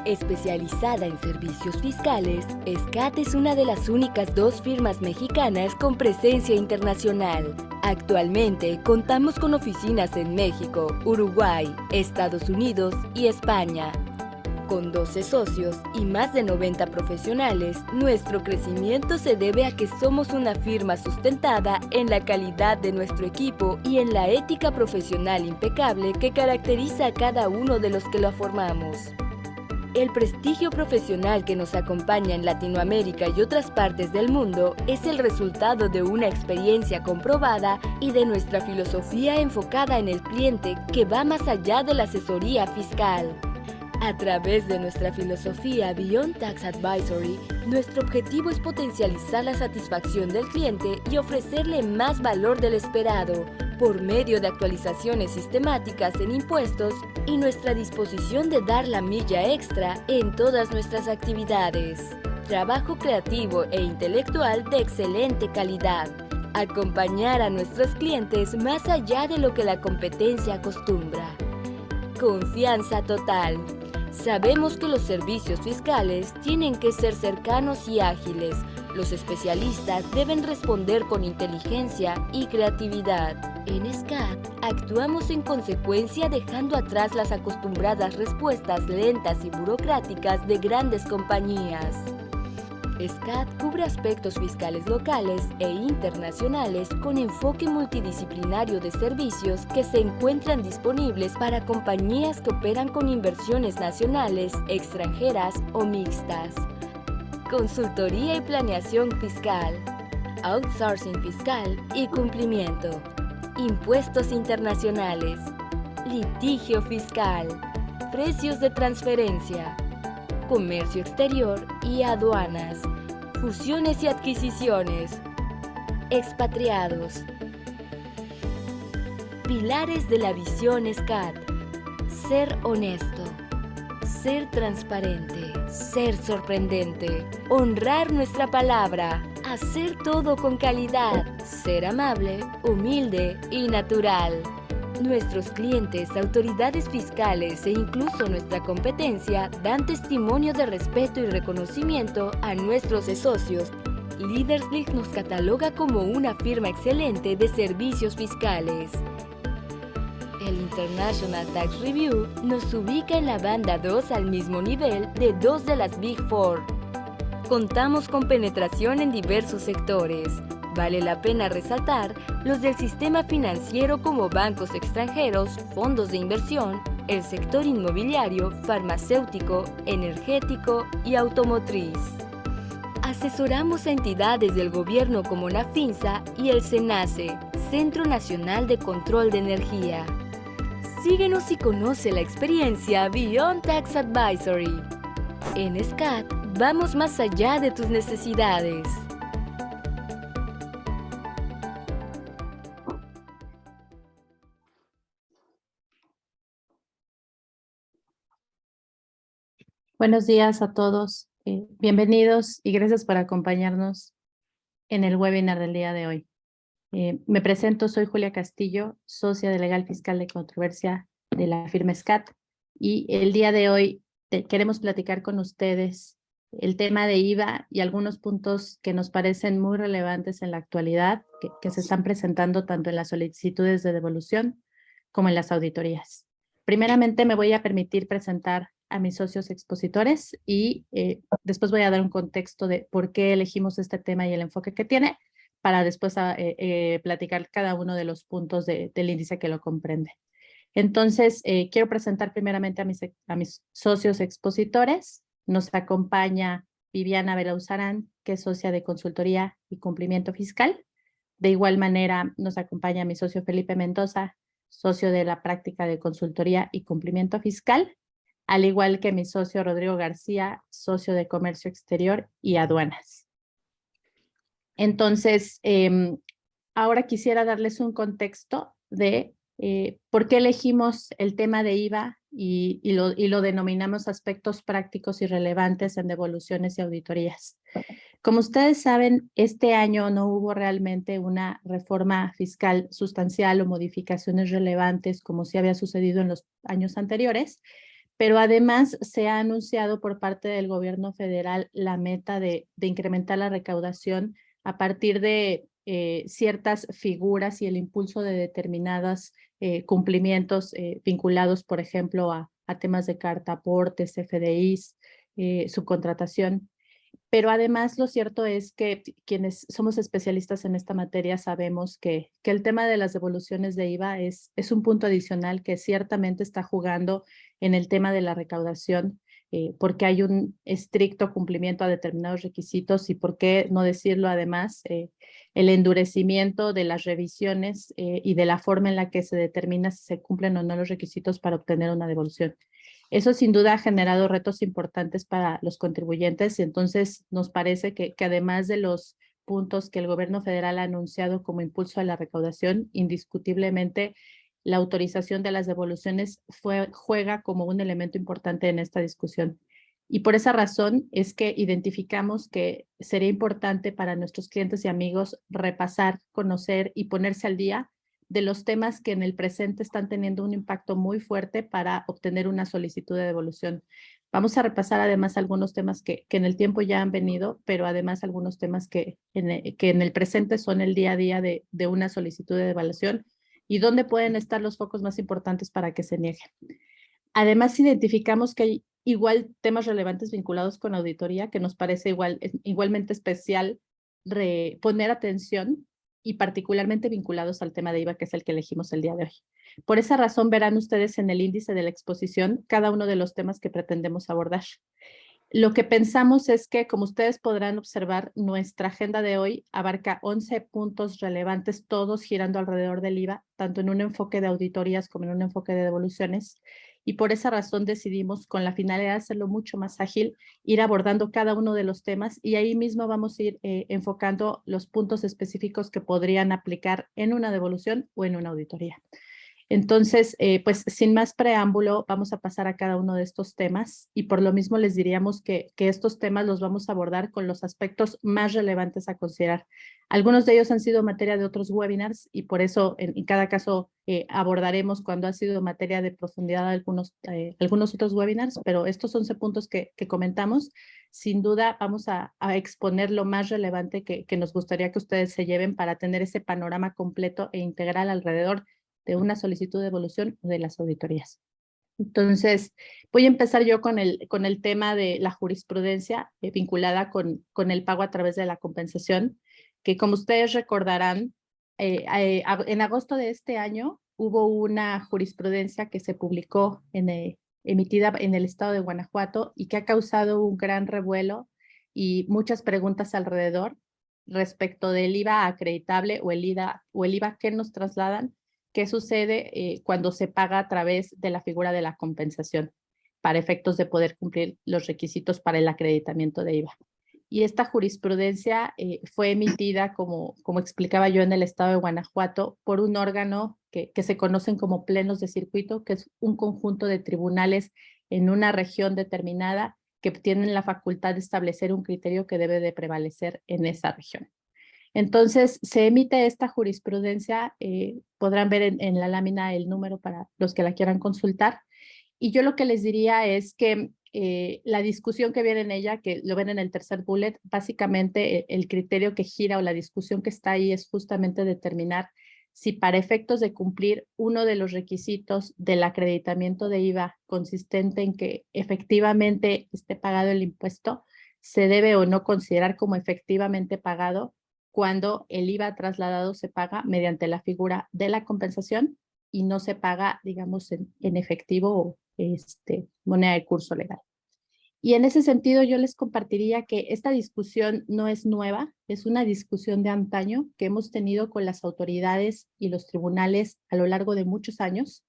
Especializada en servicios fiscales, SCAT es una de las únicas 2 firmas mexicanas con presencia internacional. Actualmente contamos con oficinas en México, Uruguay, Estados Unidos y España. Con 12 socios y más de 90 profesionales, nuestro crecimiento se debe a que somos una firma sustentada en la calidad de nuestro equipo y en la ética profesional impecable que caracteriza a cada uno de los que lo formamos. El prestigio profesional que nos acompaña en Latinoamérica y otras partes del mundo es el resultado de una experiencia comprobada y de nuestra filosofía enfocada en el cliente que va más allá de la asesoría fiscal. A través de nuestra filosofía Beyond Tax Advisory, nuestro objetivo es potencializar la satisfacción del cliente y ofrecerle más valor del esperado, por medio de actualizaciones sistemáticas en impuestos y nuestra disposición de dar la milla extra en todas nuestras actividades. Trabajo creativo e intelectual de excelente calidad. Acompañar a nuestros clientes más allá de lo que la competencia acostumbra. Confianza total. Sabemos que los servicios fiscales tienen que ser cercanos y ágiles. Los especialistas deben responder con inteligencia y creatividad. En SCAT, actuamos en consecuencia dejando atrás las acostumbradas respuestas lentas y burocráticas de grandes compañías. SCAT cubre aspectos fiscales locales e internacionales con enfoque multidisciplinario de servicios que se encuentran disponibles para compañías que operan con inversiones nacionales, extranjeras o mixtas. Consultoría y planeación fiscal, outsourcing fiscal y cumplimiento, impuestos internacionales, litigio fiscal, precios de transferencia, comercio exterior y aduanas, fusiones y adquisiciones, expatriados. Pilares de la visión SCAT: ser honesto, ser transparente, ser sorprendente, honrar nuestra palabra, hacer todo con calidad, ser amable, humilde y natural. Nuestros clientes, autoridades fiscales e incluso nuestra competencia dan testimonio de respeto y reconocimiento a nuestros socios. LeadersLeague nos cataloga como una firma excelente de servicios fiscales. El International Tax Review nos ubica en la banda 2 al mismo nivel de 2 de las Big Four. Contamos con penetración en diversos sectores. Vale la pena resaltar los del sistema financiero como bancos extranjeros, fondos de inversión, el sector inmobiliario, farmacéutico, energético y automotriz. Asesoramos a entidades del gobierno como NAFINSA y el CENACE, Centro Nacional de Control de Energía. Síguenos y conoce la experiencia Beyond Tax Advisory. En SCAT, vamos más allá de tus necesidades. Buenos días a todos, bienvenidos y gracias por acompañarnos en el webinar del día de hoy. Me presento, soy Julia Castillo, socia de Legal Fiscal de Controversia de la firma SCAT, y el día de hoy queremos platicar con ustedes el tema de IVA y algunos puntos que nos parecen muy relevantes en la actualidad, que se están presentando tanto en las solicitudes de devolución como en las auditorías. Primeramente me voy a permitir presentar a mis socios expositores y después voy a dar un contexto de por qué elegimos este tema y el enfoque que tiene, para después platicar cada uno de los puntos del índice que lo comprende. Entonces, quiero presentar primeramente a mis socios expositores. Nos acompaña Viviana Belauzarán, que es socia de consultoría y cumplimiento fiscal. De igual manera, nos acompaña mi socio Felipe Mendoza, socio de la práctica de consultoría y cumplimiento fiscal, al igual que mi socio Rodrigo García, socio de comercio exterior y aduanas. Entonces, ahora quisiera darles un contexto de por qué elegimos el tema de IVA y lo denominamos aspectos prácticos y relevantes en devoluciones y auditorías. Como ustedes saben, este año no hubo realmente una reforma fiscal sustancial o modificaciones relevantes como sí había sucedido en los años anteriores, pero además se ha anunciado por parte del gobierno federal la meta de incrementar la recaudación a partir de ciertas figuras y el impulso de determinados cumplimientos vinculados, por ejemplo, a temas de carta aportes, FDIs, subcontratación. Pero además lo cierto es que quienes somos especialistas en esta materia sabemos que el tema de las devoluciones de IVA es un punto adicional que ciertamente está jugando en el tema de la recaudación, porque hay un estricto cumplimiento a determinados requisitos y por qué no decirlo además, el endurecimiento de las revisiones y de la forma en la que se determina si se cumplen o no los requisitos para obtener una devolución. Eso sin duda ha generado retos importantes para los contribuyentes y entonces nos parece que además de los puntos que el gobierno federal ha anunciado como impulso a la recaudación, indiscutiblemente la autorización de las devoluciones juega como un elemento importante en esta discusión. Y por esa razón es que identificamos que sería importante para nuestros clientes y amigos repasar, conocer y ponerse al día de los temas que en el presente están teniendo un impacto muy fuerte para obtener una solicitud de devolución. Vamos a repasar además algunos temas que en el tiempo ya han venido, pero además algunos temas que en el presente son el día a día de una solicitud de devolución y dónde pueden estar los focos más importantes para que se niegue. Además, identificamos que hay igual temas relevantes vinculados con auditoría que nos parece igualmente especial poner atención y particularmente vinculados al tema de IVA, que es el que elegimos el día de hoy. Por esa razón verán ustedes en el índice de la exposición cada uno de los temas que pretendemos abordar. Lo que pensamos es que, como ustedes podrán observar, nuestra agenda de hoy abarca 11 puntos relevantes, todos girando alrededor del IVA, tanto en un enfoque de auditorías como en un enfoque de devoluciones. Y por esa razón decidimos, con la finalidad de hacerlo mucho más ágil, ir abordando cada uno de los temas y ahí mismo vamos a ir enfocando los puntos específicos que podrían aplicar en una devolución o en una auditoría. Entonces, pues sin más preámbulo, vamos a pasar a cada uno de estos temas y por lo mismo les diríamos que estos temas los vamos a abordar con los aspectos más relevantes a considerar. Algunos de ellos han sido materia de otros webinars y por eso en cada caso abordaremos cuando ha sido materia de profundidad algunos otros webinars, pero estos 11 puntos que comentamos, sin duda vamos a exponer lo más relevante que nos gustaría que ustedes se lleven para tener ese panorama completo e integral alrededor de una solicitud de devolución o de las auditorías. Entonces, voy a empezar yo con el tema de la jurisprudencia vinculada con el pago a través de la compensación, que como ustedes recordarán, en agosto de este año hubo una jurisprudencia que se publicó emitida en el estado de Guanajuato y que ha causado un gran revuelo y muchas preguntas alrededor respecto del IVA acreditable o el IVA que nos trasladan. ¿Qué sucede cuando se paga a través de la figura de la compensación para efectos de poder cumplir los requisitos para el acreditamiento de IVA? Y esta jurisprudencia fue emitida, como explicaba yo, en el estado de Guanajuato por un órgano que se conocen como plenos de circuito, que es un conjunto de tribunales en una región determinada que tienen la facultad de establecer un criterio que debe de prevalecer en esa región. Entonces, se emite esta jurisprudencia, podrán ver en la lámina el número para los que la quieran consultar. Y yo lo que les diría es que la discusión que viene en ella, que lo ven en el tercer bullet, básicamente el criterio que gira o la discusión que está ahí es justamente determinar si para efectos de cumplir uno de los requisitos del acreditamiento de IVA consistente en que efectivamente esté pagado el impuesto, se debe o no considerar como efectivamente pagado cuando el IVA trasladado se paga mediante la figura de la compensación y no se paga, digamos, en efectivo o moneda de curso legal. Y en ese sentido yo les compartiría que esta discusión no es nueva, es una discusión de antaño que hemos tenido con las autoridades y los tribunales a lo largo de muchos años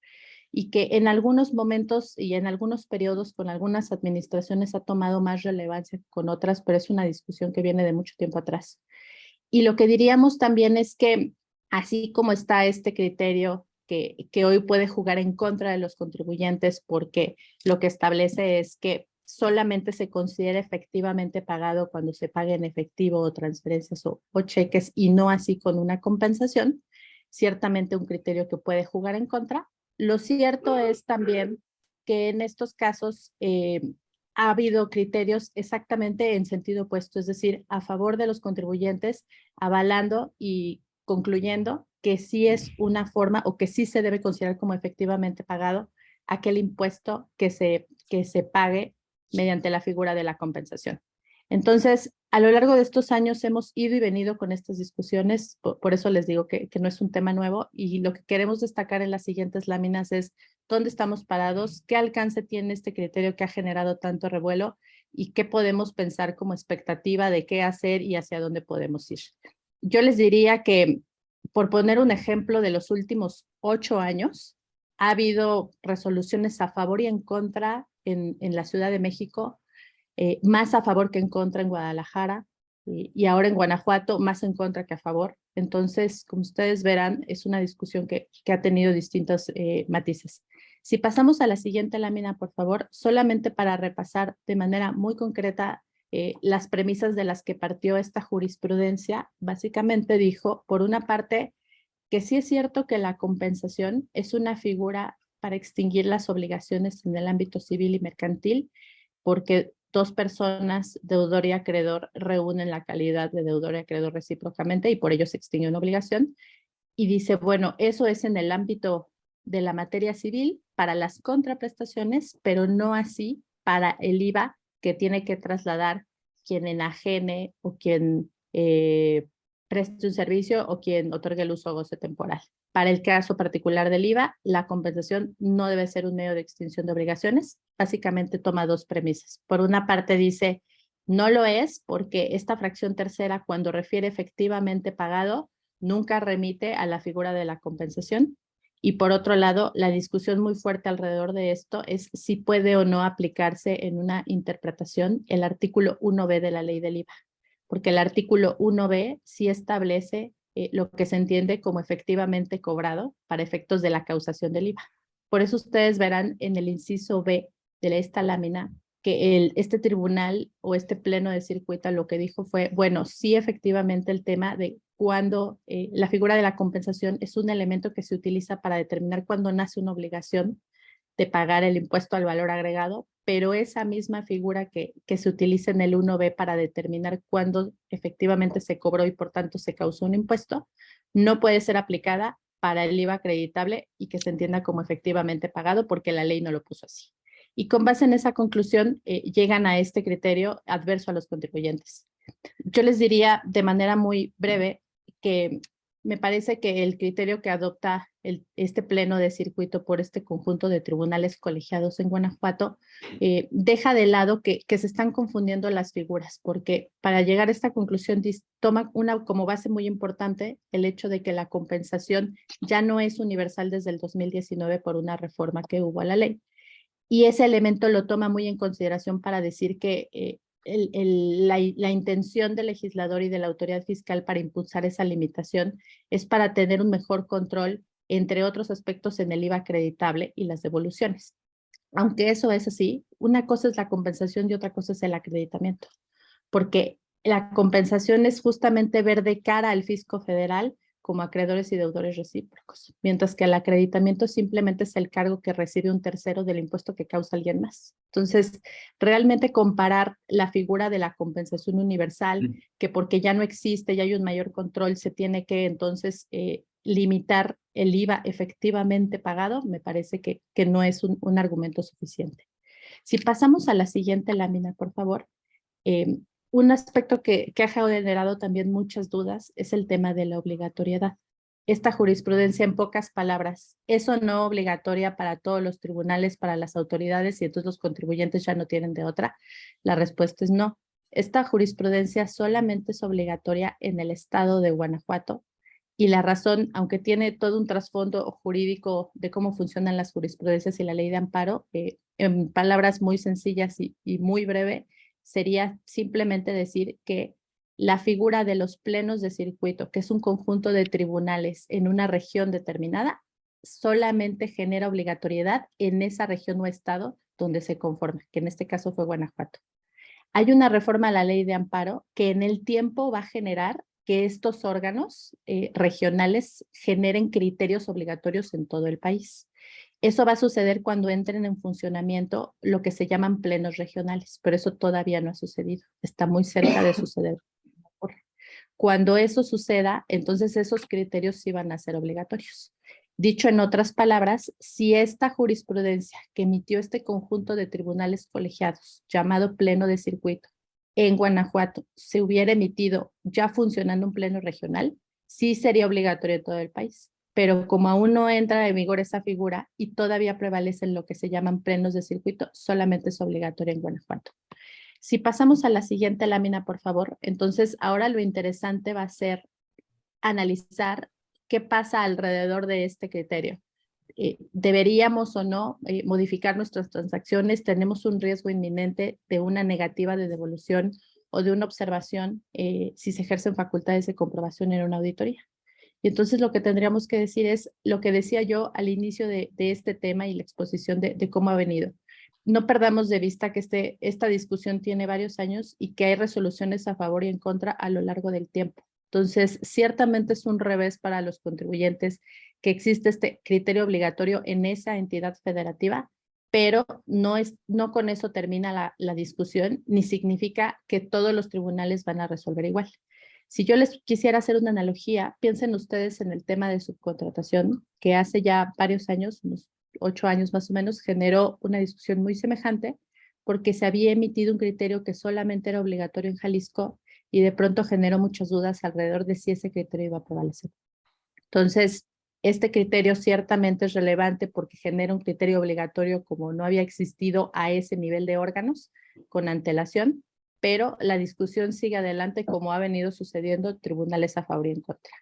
y que en algunos momentos y en algunos periodos con algunas administraciones ha tomado más relevancia que con otras, pero es una discusión que viene de mucho tiempo atrás. Y lo que diríamos también es que así como está este criterio que hoy puede jugar en contra de los contribuyentes porque lo que establece es que solamente se considera efectivamente pagado cuando se paga en efectivo o transferencias o cheques y no así con una compensación, ciertamente un criterio que puede jugar en contra. Lo cierto es también que en estos casos ha habido criterios exactamente en sentido opuesto, es decir, a favor de los contribuyentes, avalando y concluyendo que sí es una forma o que sí se debe considerar como efectivamente pagado aquel impuesto que se pague mediante la figura de la compensación. Entonces, a lo largo de estos años hemos ido y venido con estas discusiones, por eso les digo que no es un tema nuevo, y lo que queremos destacar en las siguientes láminas es dónde estamos parados, qué alcance tiene este criterio que ha generado tanto revuelo y qué podemos pensar como expectativa de qué hacer y hacia dónde podemos ir. Yo les diría que, por poner un ejemplo de los últimos 8 años, ha habido resoluciones a favor y en contra en la Ciudad de México, más a favor que en contra en Guadalajara, y ahora en Guanajuato más en contra que a favor. Entonces, como ustedes verán, es una discusión que ha tenido distintos matices. Si pasamos a la siguiente lámina, por favor, solamente para repasar de manera muy concreta las premisas de las que partió esta jurisprudencia. Básicamente dijo, por una parte, que sí es cierto que la compensación es una figura para extinguir las obligaciones en el ámbito civil y mercantil, porque dos personas, deudor y acreedor, reúnen la calidad de deudor y acreedor recíprocamente y por ello se extingue una obligación. Y dice, bueno, eso es en el ámbito de la materia civil para las contraprestaciones, pero no así para el IVA que tiene que trasladar quien enajene o quien preste un servicio o quien otorgue el uso o goce temporal. Para el caso particular del IVA, la compensación no debe ser un medio de extinción de obligaciones. Básicamente toma dos premisas. Por una parte dice, no lo es porque esta fracción tercera, cuando refiere efectivamente pagado, nunca remite a la figura de la compensación. Y por otro lado, la discusión muy fuerte alrededor de esto es si puede o no aplicarse en una interpretación el artículo 1B de la ley del IVA, porque el artículo 1B sí establece lo que se entiende como efectivamente cobrado para efectos de la causación del IVA. Por eso ustedes verán en el inciso B de esta lámina que este tribunal o este pleno de circuito lo que dijo fue, bueno, sí efectivamente el tema de cuando la figura de la compensación es un elemento que se utiliza para determinar cuándo nace una obligación de pagar el impuesto al valor agregado, pero esa misma figura que se utiliza en el 1B para determinar cuándo efectivamente se cobró y por tanto se causó un impuesto, no puede ser aplicada para el IVA acreditable y que se entienda como efectivamente pagado porque la ley no lo puso así. Y con base en esa conclusión, llegan a este criterio adverso a los contribuyentes. Yo les diría de manera muy breve que me parece que el criterio que adopta este pleno de circuito por este conjunto de tribunales colegiados en Guanajuato deja de lado que se están confundiendo las figuras, porque para llegar a esta conclusión toma como base muy importante el hecho de que la compensación ya no es universal desde el 2019 por una reforma que hubo a la ley. Y ese elemento lo toma muy en consideración para decir que la intención del legislador y de la autoridad fiscal para impulsar esa limitación es para tener un mejor control, entre otros aspectos, en el IVA acreditable y las devoluciones. Aunque eso es así, una cosa es la compensación y otra cosa es el acreditamiento, porque la compensación es justamente ver de cara al fisco federal como acreedores y deudores recíprocos, mientras que el acreditamiento simplemente es el cargo que recibe un tercero del impuesto que causa alguien más. Entonces, realmente comparar la figura de la compensación universal, que porque ya no existe, ya hay un mayor control, se tiene que entonces limitar el IVA efectivamente pagado, me parece que no es un argumento suficiente. Si pasamos a la siguiente lámina, por favor. Un aspecto que ha generado también muchas dudas es el tema de la obligatoriedad. Esta jurisprudencia, en pocas palabras, ¿es o no obligatoria para todos los tribunales, para las autoridades, y entonces los contribuyentes ya no tienen de otra? La respuesta es no. Esta jurisprudencia solamente es obligatoria en el estado de Guanajuato, y la razón, aunque tiene todo un trasfondo jurídico de cómo funcionan las jurisprudencias y la ley de amparo, en palabras muy sencillas y muy breve, sería simplemente decir que la figura de los plenos de circuito, que es un conjunto de tribunales en una región determinada, solamente genera obligatoriedad en esa región o estado donde se conforma, que en este caso fue Guanajuato. Hay una reforma a la ley de amparo que en el tiempo va a generar que estos órganos regionales generen criterios obligatorios en todo el país. Eso va a suceder cuando entren en funcionamiento lo que se llaman plenos regionales, pero eso todavía no ha sucedido. Está muy cerca de suceder. Cuando eso suceda, entonces esos criterios sí van a ser obligatorios. Dicho en otras palabras, si esta jurisprudencia que emitió este conjunto de tribunales colegiados, llamado pleno de circuito, en Guanajuato, se hubiera emitido ya funcionando un pleno regional, sí sería obligatorio en todo el país. Pero como aún no entra en vigor esa figura y todavía prevalecen lo que se llaman plenos de circuito, solamente es obligatorio en Guanajuato. Si pasamos a la siguiente lámina, por favor, entonces ahora lo interesante va a ser analizar qué pasa alrededor de este criterio. ¿Deberíamos o no modificar nuestras transacciones? ¿Tenemos un riesgo inminente de una negativa de devolución o de una observación si se ejercen facultades de comprobación en una auditoría? Y entonces lo que tendríamos que decir es lo que decía yo al inicio de este tema y la exposición de cómo ha venido. No perdamos de vista que esta discusión tiene varios años y que hay resoluciones a favor y en contra a lo largo del tiempo. Entonces, ciertamente es un revés para los contribuyentes que existe este criterio obligatorio en esa entidad federativa, pero no con eso termina la discusión, ni significa que todos los tribunales van a resolver igual. Si yo les quisiera hacer una analogía, piensen ustedes en el tema de subcontratación, que hace ya varios años, unos 8 años más o menos, generó una discusión muy semejante porque se había emitido un criterio que solamente era obligatorio en Jalisco y de pronto generó muchas dudas alrededor de si ese criterio iba a prevalecer. Entonces, este criterio ciertamente es relevante porque genera un criterio obligatorio como no había existido a ese nivel de órganos con antelación, pero la discusión sigue adelante como ha venido sucediendo, tribunales a favor y en contra.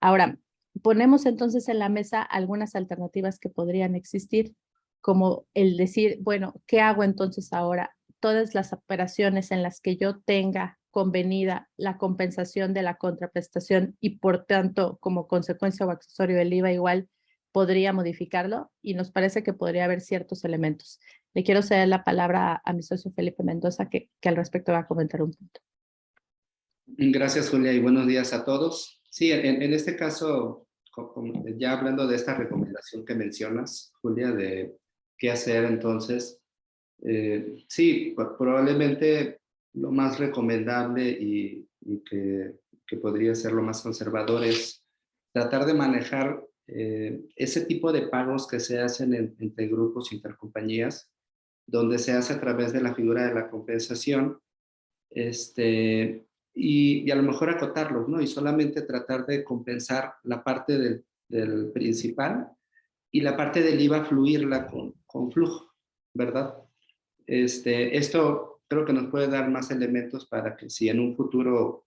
Ahora, ponemos entonces en la mesa algunas alternativas que podrían existir, como el decir, bueno, ¿qué hago entonces ahora? Todas las operaciones en las que yo tenga convenida la compensación de la contraprestación y por tanto, como consecuencia o accesorio del IVA igual, podría modificarlo y nos parece que podría haber ciertos elementos. Le quiero ceder la palabra a mi socio Felipe Mendoza, que al respecto va a comentar un punto. Gracias, Julia, y buenos días a todos. Sí, en este caso, ya hablando de esta recomendación que mencionas, Julia, de qué hacer entonces, sí, probablemente lo más recomendable y que podría ser lo más conservador es tratar de manejar ese tipo de pagos que se hacen entre grupos intercompañías, donde se hace a través de la figura de la compensación, y a lo mejor acotarlos, ¿no? Y solamente tratar de compensar la parte del principal y la parte del IVA fluirla con flujo, ¿verdad? Esto creo que nos puede dar más elementos para que si en un futuro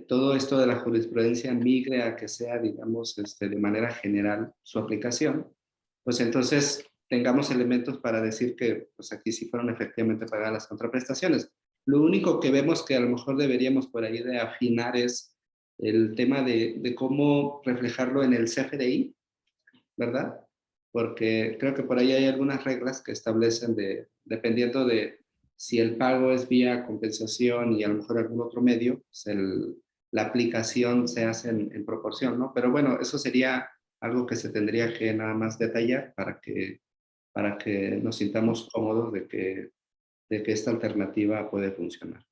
todo esto de la jurisprudencia migre a que sea, digamos, de manera general su aplicación, pues entonces tengamos elementos para decir que pues aquí sí fueron efectivamente pagadas las contraprestaciones. Lo único que vemos que a lo mejor deberíamos por ahí de afinar es el tema de cómo reflejarlo en el CFDI, ¿verdad? Porque creo que por ahí hay algunas reglas que establecen dependiendo de si el pago es vía compensación y a lo mejor algún otro medio, pues la aplicación se hace en proporción, ¿no? Pero bueno, eso sería algo que se tendría que nada más detallar para que nos sintamos cómodos de que esta alternativa puede funcionar.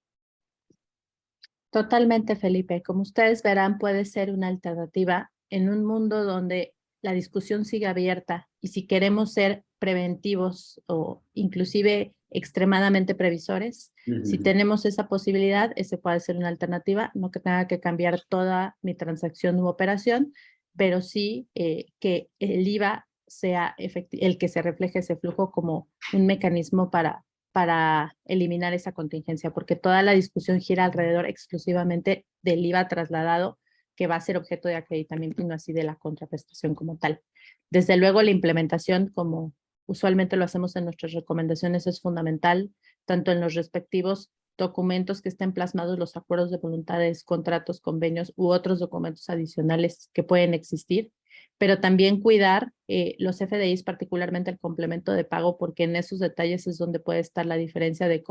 Totalmente, Felipe. Como ustedes verán, puede ser una alternativa en un mundo donde la discusión sigue abierta y si queremos ser preventivos o inclusive extremadamente previsores, si tenemos esa posibilidad, ese puede ser una alternativa, no que tenga que cambiar toda mi transacción u operación, pero sí que el IVA sea el que se refleje ese flujo como un mecanismo para eliminar esa contingencia, porque toda la discusión gira alrededor exclusivamente del IVA trasladado que va a ser objeto de acreditamiento y no así de la contraprestación como tal. Desde luego, la implementación, como usualmente lo hacemos en nuestras recomendaciones, es fundamental, tanto en los respectivos documentos que estén plasmados, los acuerdos de voluntades, contratos, convenios u otros documentos adicionales que pueden existir, pero también cuidar los FDIs, particularmente el complemento de pago, porque en esos detalles es donde puede estar la diferencia de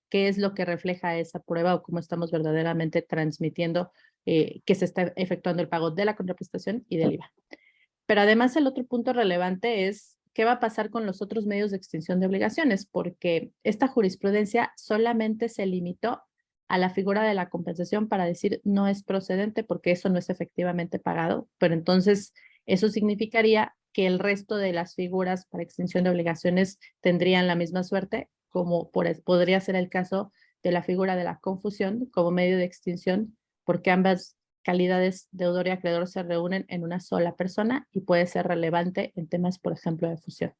qué es lo que refleja esa prueba o cómo estamos verdaderamente transmitiendo que se está efectuando el pago de la contraprestación y del IVA. Pero además el otro punto relevante es qué va a pasar con los otros medios de extinción de obligaciones, porque esta jurisprudencia solamente se limitó a la figura de la compensación para decir no es procedente porque eso no es efectivamente pagado, pero entonces eso significaría que el resto de las figuras para extinción de obligaciones tendrían la misma suerte, como podría ser el caso de la figura de la confusión como medio de extinción, porque ambas calidades deudor y acreedor se reúnen en una sola persona y puede ser relevante en temas, por ejemplo, de fusión.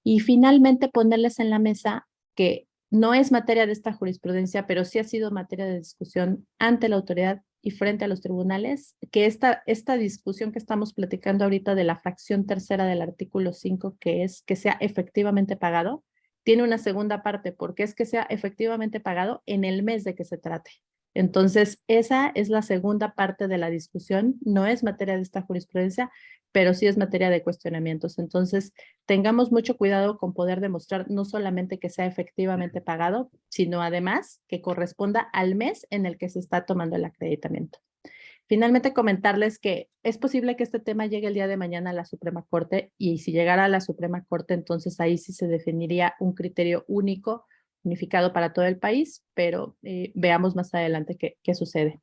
Y finalmente ponerles en la mesa que no es materia de esta jurisprudencia, pero sí ha sido materia de discusión ante la autoridad y frente a los tribunales, que esta discusión que estamos platicando ahorita de la fracción tercera del artículo 5, que es que sea efectivamente pagado, tiene una segunda parte, porque es que sea efectivamente pagado en el mes de que se trate. Entonces, esa es la segunda parte de la discusión, no es materia de esta jurisprudencia, pero sí es materia de cuestionamientos. Entonces, tengamos mucho cuidado con poder demostrar no solamente que sea efectivamente pagado, sino además que corresponda al mes en el que se está tomando el acreditamiento. Finalmente, comentarles que es posible que este tema llegue el día de mañana a la Suprema Corte y si llegara a la Suprema Corte, entonces ahí sí se definiría un criterio único, unificado para todo el país, pero veamos más adelante qué sucede.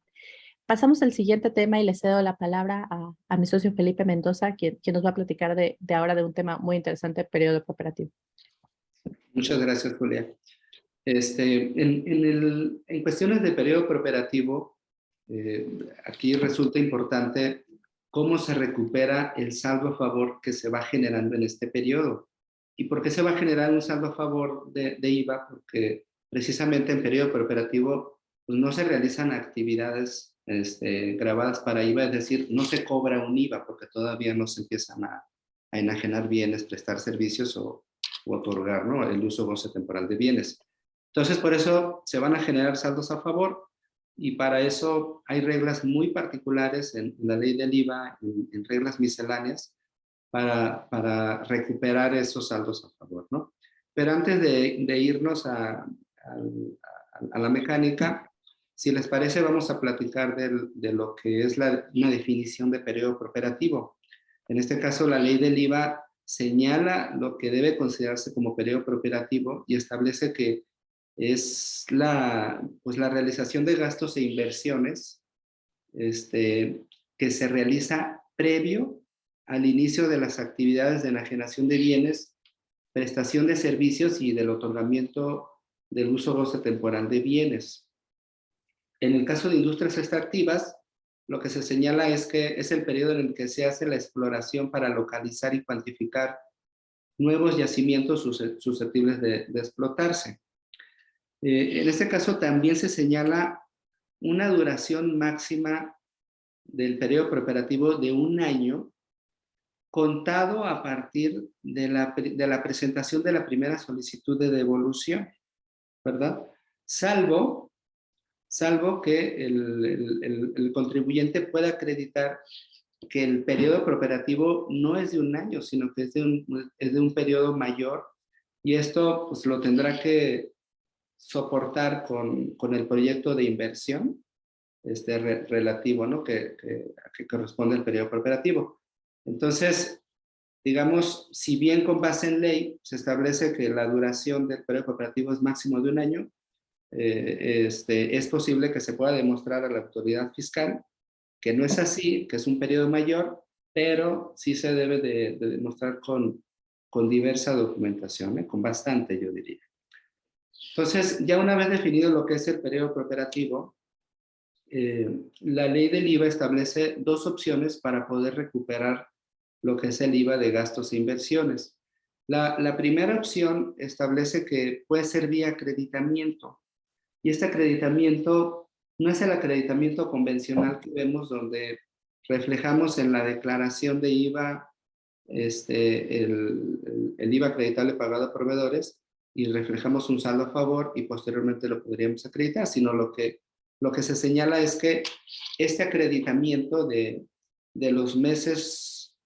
Pasamos al siguiente tema y le cedo la palabra a mi socio Felipe Mendoza, quien nos va a platicar de ahora de un tema muy interesante, periodo cooperativo. Muchas gracias, Julia. En cuestiones de periodo cooperativo, aquí resulta importante cómo se recupera el saldo a favor que se va generando en este periodo. ¿Y por qué se va a generar un saldo a favor de IVA? Porque precisamente en periodo cooperativo pues no se realizan actividades grabadas para IVA, es decir, no se cobra un IVA porque todavía no se empiezan a enajenar bienes, prestar servicios o otorgar, ¿no?, el uso o goce temporal de bienes. Entonces, por eso se van a generar saldos a favor y para eso hay reglas muy particulares en la ley del IVA, en reglas misceláneas, para recuperar esos saldos a favor, ¿no? Pero antes de irnos a la mecánica, si les parece, vamos a platicar de lo que es una definición de periodo cooperativo. En este caso, la ley del IVA señala lo que debe considerarse como periodo cooperativo y establece que es la realización de gastos e inversiones que se realiza previo al inicio de las actividades de enajenación de bienes, prestación de servicios y del otorgamiento del uso goce temporal de bienes. En el caso de industrias extractivas, lo que se señala es que es el periodo en el que se hace la exploración para localizar y cuantificar nuevos yacimientos susceptibles de explotarse. En este caso también se señala una duración máxima del periodo cooperativo de 1 año, contado a partir de la presentación de la primera solicitud de devolución, ¿verdad? Salvo que el contribuyente pueda acreditar que el periodo cooperativo no es de 1 año, sino que es de un periodo mayor, y esto pues lo tendrá que soportar con el proyecto de inversión relativo, ¿no?, que corresponde al periodo cooperativo. Entonces, digamos, si bien con base en ley se establece que la duración del periodo cooperativo es máximo de 1 año, es posible que se pueda demostrar a la autoridad fiscal que no es así, que es un periodo mayor, pero sí se debe de demostrar con diversa documentación, con bastante, yo diría. Entonces, ya una vez definido lo que es el periodo cooperativo, la ley del IVA establece 2 opciones para poder recuperar lo que es el IVA de gastos e inversiones. La primera opción establece que puede ser vía acreditamiento, y este acreditamiento no es el acreditamiento convencional que vemos donde reflejamos en la declaración de IVA el IVA acreditable pagado a proveedores y reflejamos un saldo a favor y posteriormente lo podríamos acreditar, sino lo que se señala es que este acreditamiento de los meses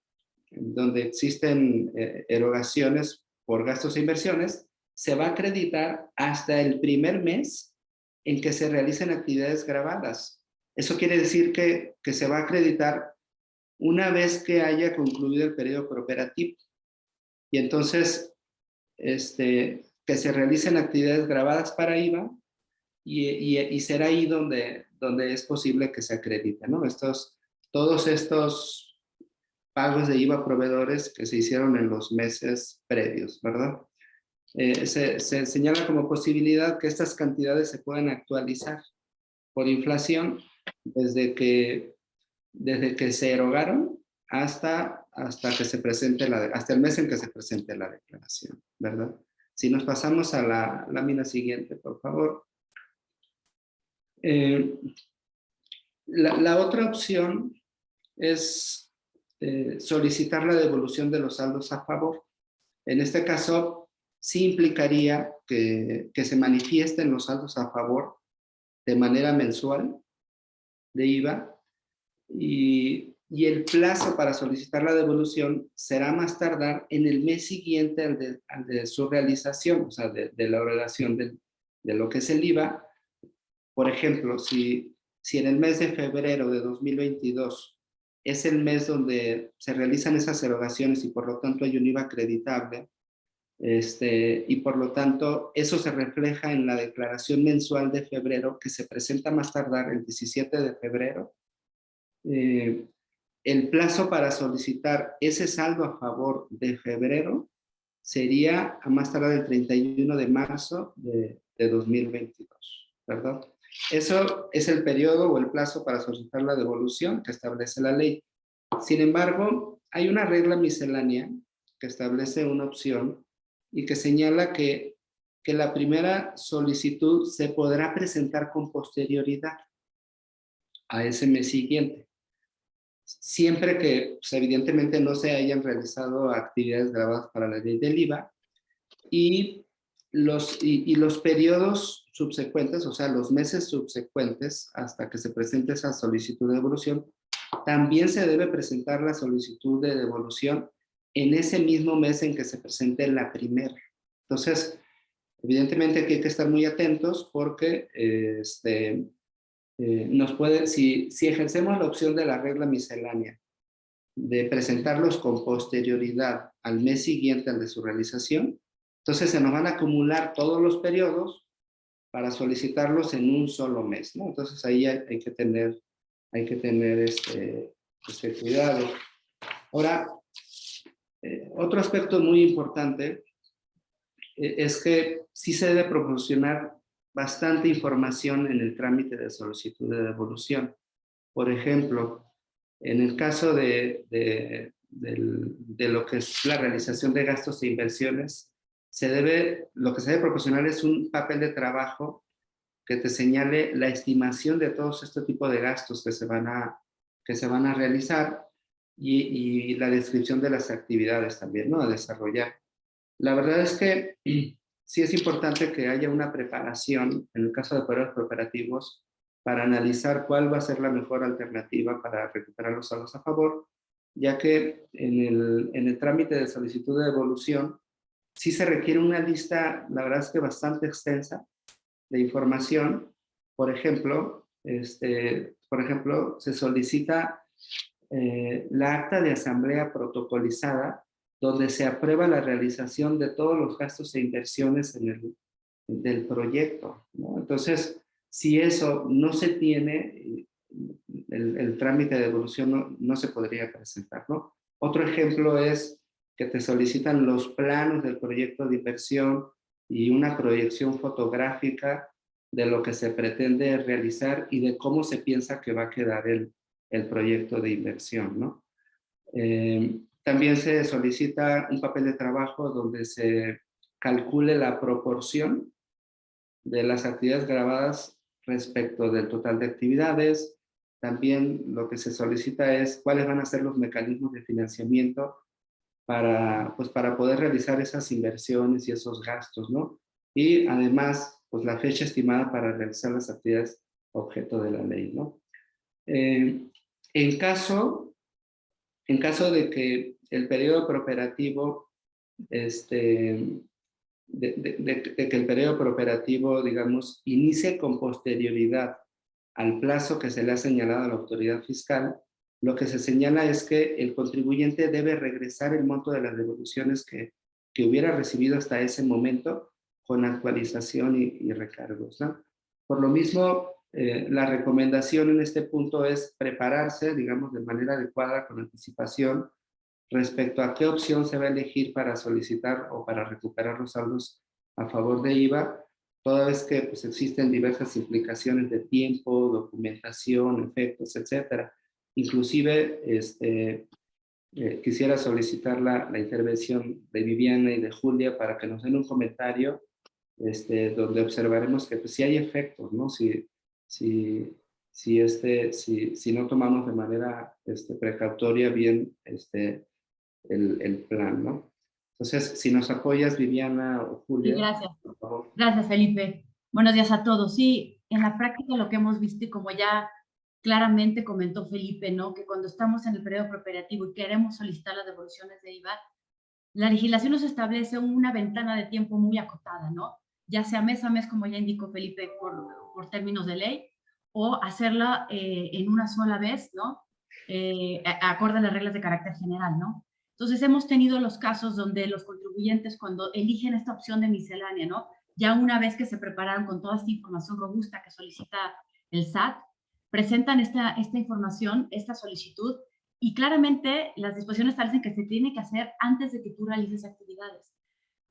donde existen erogaciones por gastos e inversiones se va a acreditar hasta el primer mes en que se realicen actividades grabadas. Eso quiere decir que se va a acreditar una vez que haya concluido el periodo prooperativo. Y entonces, que se realicen actividades grabadas para IVA y será ahí donde es posible que se acredite, ¿no? Todos estos pagos de IVA a proveedores que se hicieron en los meses previos, ¿verdad? Se señala como posibilidad que estas cantidades se puedan actualizar por inflación desde que se erogaron hasta que se presente hasta el mes en que se presente la declaración, ¿verdad? Si nos pasamos a la lámina siguiente, por favor. La otra opción es solicitar la devolución de los saldos a favor. En este caso, sí implicaría que se manifiesten los saldos a favor de manera mensual de IVA y el plazo para solicitar la devolución será más tardar en el mes siguiente al de su realización, o sea, de la erogación de lo que es el IVA. Por ejemplo, si en el mes de febrero de 2022 es el mes donde se realizan esas erogaciones y por lo tanto hay un IVA acreditable, y por lo tanto eso se refleja en la declaración mensual de febrero que se presenta más tardar el 17 de febrero, el plazo para solicitar ese saldo a favor de febrero sería a más tardar el 31 de marzo de 2022, ¿verdad? Eso es el periodo o el plazo para solicitar la devolución que establece la ley. Sin embargo, hay una regla miscelánea que establece una opción y que señala que la primera solicitud se podrá presentar con posterioridad a ese mes siguiente, siempre que pues, evidentemente no se hayan realizado actividades grabadas para la ley del IVA y los periodos subsecuentes, o sea, los meses subsecuentes hasta que se presente esa solicitud de devolución, también se debe presentar la solicitud de devolución en ese mismo mes en que se presente la primera. Entonces, evidentemente aquí hay que estar muy atentos porque si ejercemos la opción de la regla miscelánea de presentarlos con posterioridad al mes siguiente al de su realización, entonces se nos van a acumular todos los periodos para solicitarlos en un solo mes, ¿no? Entonces ahí hay que tener cuidado. Ahora, otro aspecto muy importante es que sí se debe proporcionar bastante información en el trámite de solicitud de devolución. Por ejemplo, en el caso de lo que es la realización de gastos e inversiones, lo que se debe proporcionar es un papel de trabajo que te señale la estimación de todos este tipo de gastos que se van a realizar y la descripción de las actividades también, ¿no? A desarrollar. La verdad es que sí es importante que haya una preparación, en el caso de periodos cooperativos, para analizar cuál va a ser la mejor alternativa para recuperar los saldos a favor, ya que en el trámite de solicitud de devolución sí se requiere una lista, la verdad es que bastante extensa, de información. Por ejemplo, se solicita la acta de asamblea protocolizada donde se aprueba la realización de todos los gastos e inversiones del proyecto, ¿no? Entonces, si eso no se tiene, el trámite de devolución no se podría presentar, ¿no? Otro ejemplo es que te solicitan los planos del proyecto de inversión y una proyección fotográfica de lo que se pretende realizar y de cómo se piensa que va a quedar el proyecto de inversión, ¿no? También se solicita un papel de trabajo donde se calcule la proporción de las actividades grabadas respecto del total de actividades. También lo que se solicita es cuáles van a ser los mecanismos de financiamiento para poder realizar esas inversiones y esos gastos, ¿no? Y además, pues la fecha estimada para realizar las actividades objeto de la ley, ¿no? En caso de que el periodo prooperativo, de que el periodo prooperativo, digamos, inicie con posterioridad al plazo que se le ha señalado a la autoridad fiscal, lo que se señala es que el contribuyente debe regresar el monto de las devoluciones que hubiera recibido hasta ese momento con actualización y recargos, ¿no? Por lo mismo, la recomendación en este punto es prepararse, digamos, de manera adecuada, con anticipación, respecto a qué opción se va a elegir para solicitar o para recuperar los saldos a favor de IVA, toda vez que pues, existen diversas implicaciones de tiempo, documentación, efectos, etcétera. Inclusive, quisiera solicitar la intervención de Viviana y de Julia para que nos den un comentario donde observaremos que pues, sí hay efectos, ¿no? Si no tomamos de manera precautoria bien el plan, ¿no? Entonces, si nos apoyas, Viviana o Sí, Julia, gracias. por favor. Gracias, Felipe. Buenos días a todos. Sí, en la práctica lo que hemos visto y como ya claramente comentó Felipe, ¿no? Que cuando estamos en el periodo preoperativo y queremos solicitar las devoluciones de IVA, la legislación nos establece una ventana de tiempo muy acotada, ¿no? Ya sea mes a mes, como ya indicó Felipe, por términos de ley, o hacerla en una sola vez, ¿no? Acorde a las reglas de carácter general, ¿no? Entonces, hemos tenido los casos donde los contribuyentes, cuando eligen esta opción de miscelánea, ¿no? Ya una vez que se prepararon con toda esta información robusta que solicita el SAT, presentan esta información, esta solicitud, y claramente las disposiciones establecen que se tiene que hacer antes de que tú realices actividades.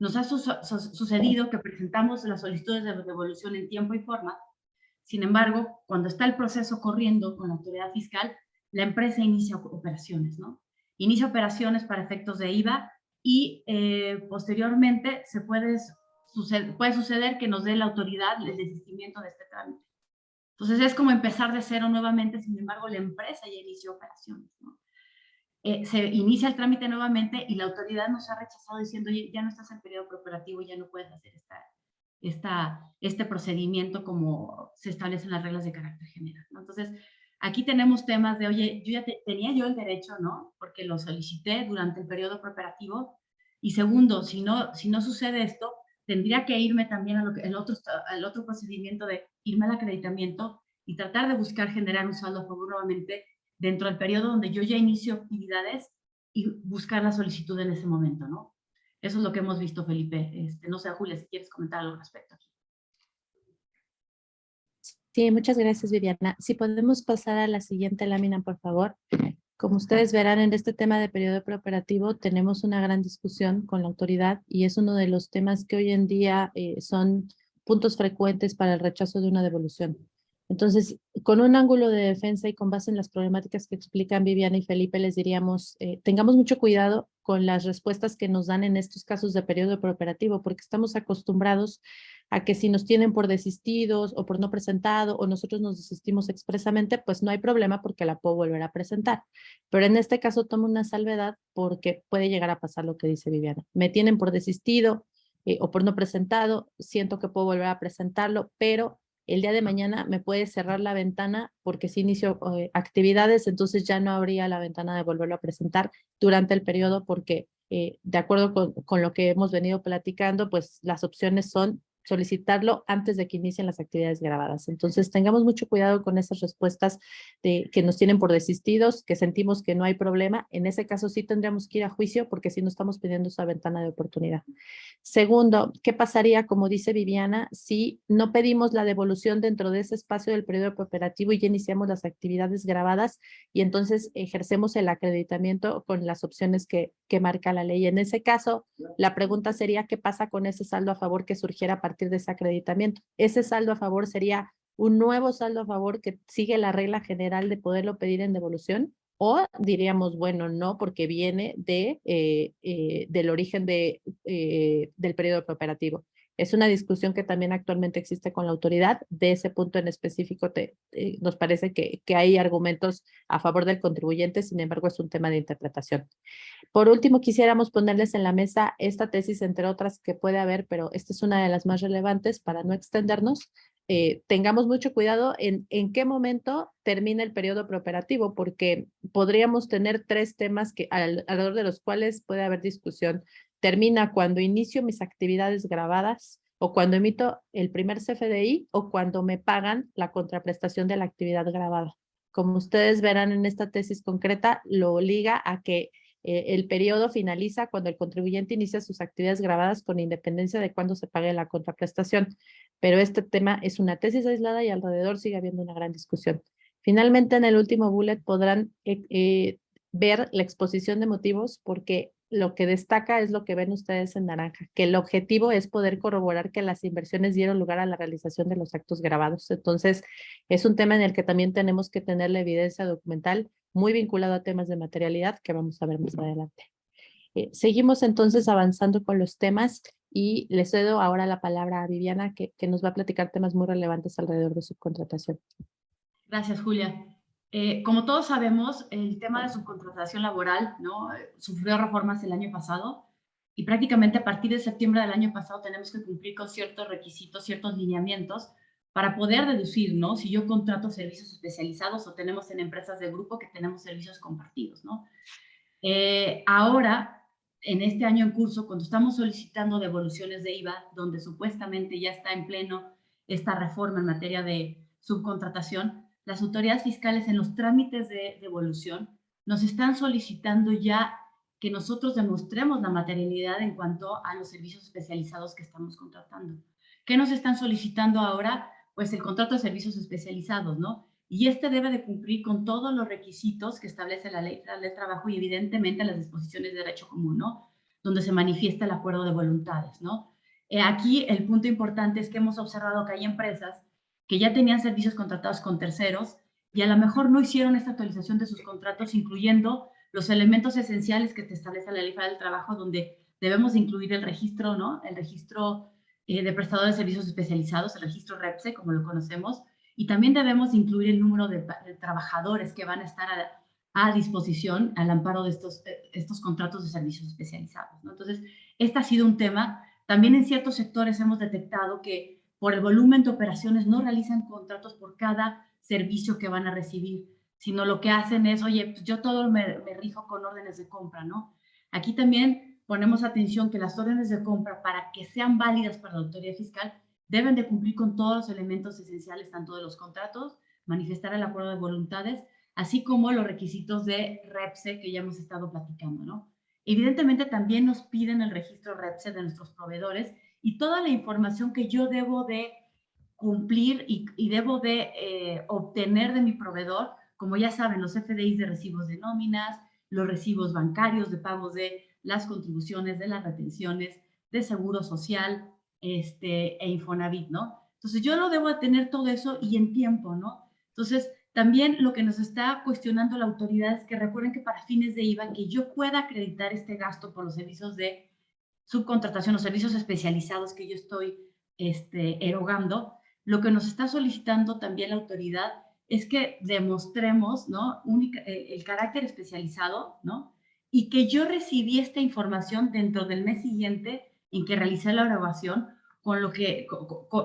Nos ha sucedido que presentamos las solicitudes de devolución en tiempo y forma. Sin embargo, cuando está el proceso corriendo con la autoridad fiscal, la empresa inicia operaciones, ¿no? Inicia operaciones para efectos de IVA y posteriormente puede suceder que nos dé la autoridad el desistimiento de este trámite. Entonces es como empezar de cero nuevamente, sin embargo la empresa ya inició operaciones, ¿no? Se inicia el trámite nuevamente y la autoridad nos ha rechazado diciendo, oye, ya no estás en periodo preoperativo, ya no puedes hacer este procedimiento como se establecen las reglas de carácter general, ¿no? Entonces, aquí tenemos temas de, oye, tenía yo el derecho, ¿no? Porque lo solicité durante el periodo preoperativo. Y segundo, si no sucede esto, tendría que irme también al otro procedimiento de irme al acreditamiento y tratar de buscar generar un saldo a favor nuevamente dentro del periodo donde yo ya inicio actividades y buscar la solicitud en ese momento, ¿no? Eso es lo que hemos visto, Felipe. No sé, Julia, si quieres comentar algo al respecto aquí. Sí, muchas gracias, Viviana. Si podemos pasar a la siguiente lámina, por favor. Como ustedes verán, en este tema de periodo preoperativo tenemos una gran discusión con la autoridad y es uno de los temas que hoy en día son puntos frecuentes para el rechazo de una devolución. Entonces, con un ángulo de defensa y con base en las problemáticas que explican Viviana y Felipe, les diríamos, tengamos mucho cuidado con las respuestas que nos dan en estos casos de periodo preoperativo, porque estamos acostumbrados a que si nos tienen por desistidos o por no presentado o nosotros nos desistimos expresamente, pues no hay problema porque la puedo volver a presentar. Pero en este caso tomo una salvedad porque puede llegar a pasar lo que dice Viviana. Me tienen por desistido o por no presentado, siento que puedo volver a presentarlo, pero el día de mañana me puede cerrar la ventana porque si inicio actividades, entonces ya no habría la ventana de volverlo a presentar durante el periodo porque de acuerdo con lo que hemos venido platicando, pues las opciones son solicitarlo antes de que inicien las actividades grabadas. Entonces, tengamos mucho cuidado con esas respuestas que nos tienen por desistidos, que sentimos que no hay problema. En ese caso sí tendríamos que ir a juicio porque sí no estamos pidiendo esa ventana de oportunidad. Segundo, ¿qué pasaría, como dice Viviana, si no pedimos la devolución dentro de ese espacio del periodo preoperativo y ya iniciamos las actividades grabadas y entonces ejercemos el acreditamiento con las opciones que marca la ley? En ese caso, la pregunta sería, ¿qué pasa con ese saldo a favor que surgiera a partir de ese acreditamiento? Ese saldo a favor sería un nuevo saldo a favor que sigue la regla general de poderlo pedir en devolución, o diríamos, bueno, no, porque viene del origen del periodo preoperativo. Es una discusión que también actualmente existe con la autoridad. De ese punto en específico nos parece que hay argumentos a favor del contribuyente, sin embargo es un tema de interpretación. Por último, quisiéramos ponerles en la mesa esta tesis, entre otras que puede haber, pero esta es una de las más relevantes para no extendernos. Tengamos mucho cuidado en qué momento termina el periodo preoperativo, porque podríamos tener tres temas alrededor de los cuales puede haber discusión. Termina cuando inicio mis actividades grabadas, o cuando emito el primer CFDI, o cuando me pagan la contraprestación de la actividad grabada. Como ustedes verán en esta tesis concreta, lo liga a que el periodo finaliza cuando el contribuyente inicia sus actividades grabadas con independencia de cuándo se pague la contraprestación. Pero este tema es una tesis aislada y alrededor sigue habiendo una gran discusión. Finalmente, en el último bullet podrán ver la exposición de motivos, porque lo que destaca es lo que ven ustedes en naranja, que el objetivo es poder corroborar que las inversiones dieron lugar a la realización de los actos grabados. Entonces, es un tema en el que también tenemos que tener la evidencia documental muy vinculado a temas de materialidad que vamos a ver más adelante. Seguimos entonces avanzando con los temas y les cedo ahora la palabra a Viviana, que nos va a platicar temas muy relevantes alrededor de subcontratación. Gracias, Julia. Como todos sabemos, el tema de subcontratación laboral, ¿no?, sufrió reformas el año pasado y prácticamente a partir de septiembre del año pasado tenemos que cumplir con ciertos requisitos, ciertos lineamientos para poder deducir, ¿no?, si yo contrato servicios especializados o tenemos en empresas de grupo que tenemos servicios compartidos, ¿no? Ahora, en este año en curso, cuando estamos solicitando devoluciones de IVA, donde supuestamente ya está en pleno esta reforma en materia de subcontratación, las autoridades fiscales en los trámites de devolución nos están solicitando ya que nosotros demostremos la materialidad en cuanto a los servicios especializados que estamos contratando. ¿Qué nos están solicitando ahora? Pues el contrato de servicios especializados, ¿no? Y este debe de cumplir con todos los requisitos que establece la Ley Federal del Trabajo y evidentemente las disposiciones de derecho común, ¿no?, donde se manifiesta el acuerdo de voluntades, ¿no? Aquí el punto importante es que hemos observado que hay empresas que ya tenían servicios contratados con terceros y a lo mejor no hicieron esta actualización de sus contratos, incluyendo los elementos esenciales que te establece la Ley Federal del Trabajo, donde debemos incluir el registro, ¿no?, el registro de prestadores de servicios especializados, el registro REPSE, como lo conocemos, y también debemos incluir el número de trabajadores que van a estar a disposición al amparo de estos contratos de servicios especializados, ¿no? Entonces, este ha sido un tema. También en ciertos sectores hemos detectado que por el volumen de operaciones no realizan contratos por cada servicio que van a recibir, sino lo que hacen es, oye, pues yo todo me rijo con órdenes de compra, ¿no? Aquí también ponemos atención que las órdenes de compra, para que sean válidas para la autoridad fiscal, deben de cumplir con todos los elementos esenciales, tanto de los contratos, manifestar el acuerdo de voluntades, así como los requisitos de REPSE que ya hemos estado platicando, ¿no? Evidentemente también nos piden el registro REPSE de nuestros proveedores y toda la información que yo debo de cumplir y debo de obtener de mi proveedor, como ya saben, los FDIs de recibos de nóminas, los recibos bancarios de pagos de las contribuciones, de las retenciones, de seguro social, e Infonavit, ¿no? Entonces yo lo debo de tener todo eso y en tiempo, ¿no? Entonces también lo que nos está cuestionando la autoridad es que recuerden que para fines de IVA, que yo pueda acreditar este gasto por los servicios de subcontratación o servicios especializados que yo estoy erogando, lo que nos está solicitando también la autoridad es que demostremos, ¿no?, el carácter especializado, ¿no?, y que yo recibí esta información dentro del mes siguiente en que realicé la erogación, con lo que,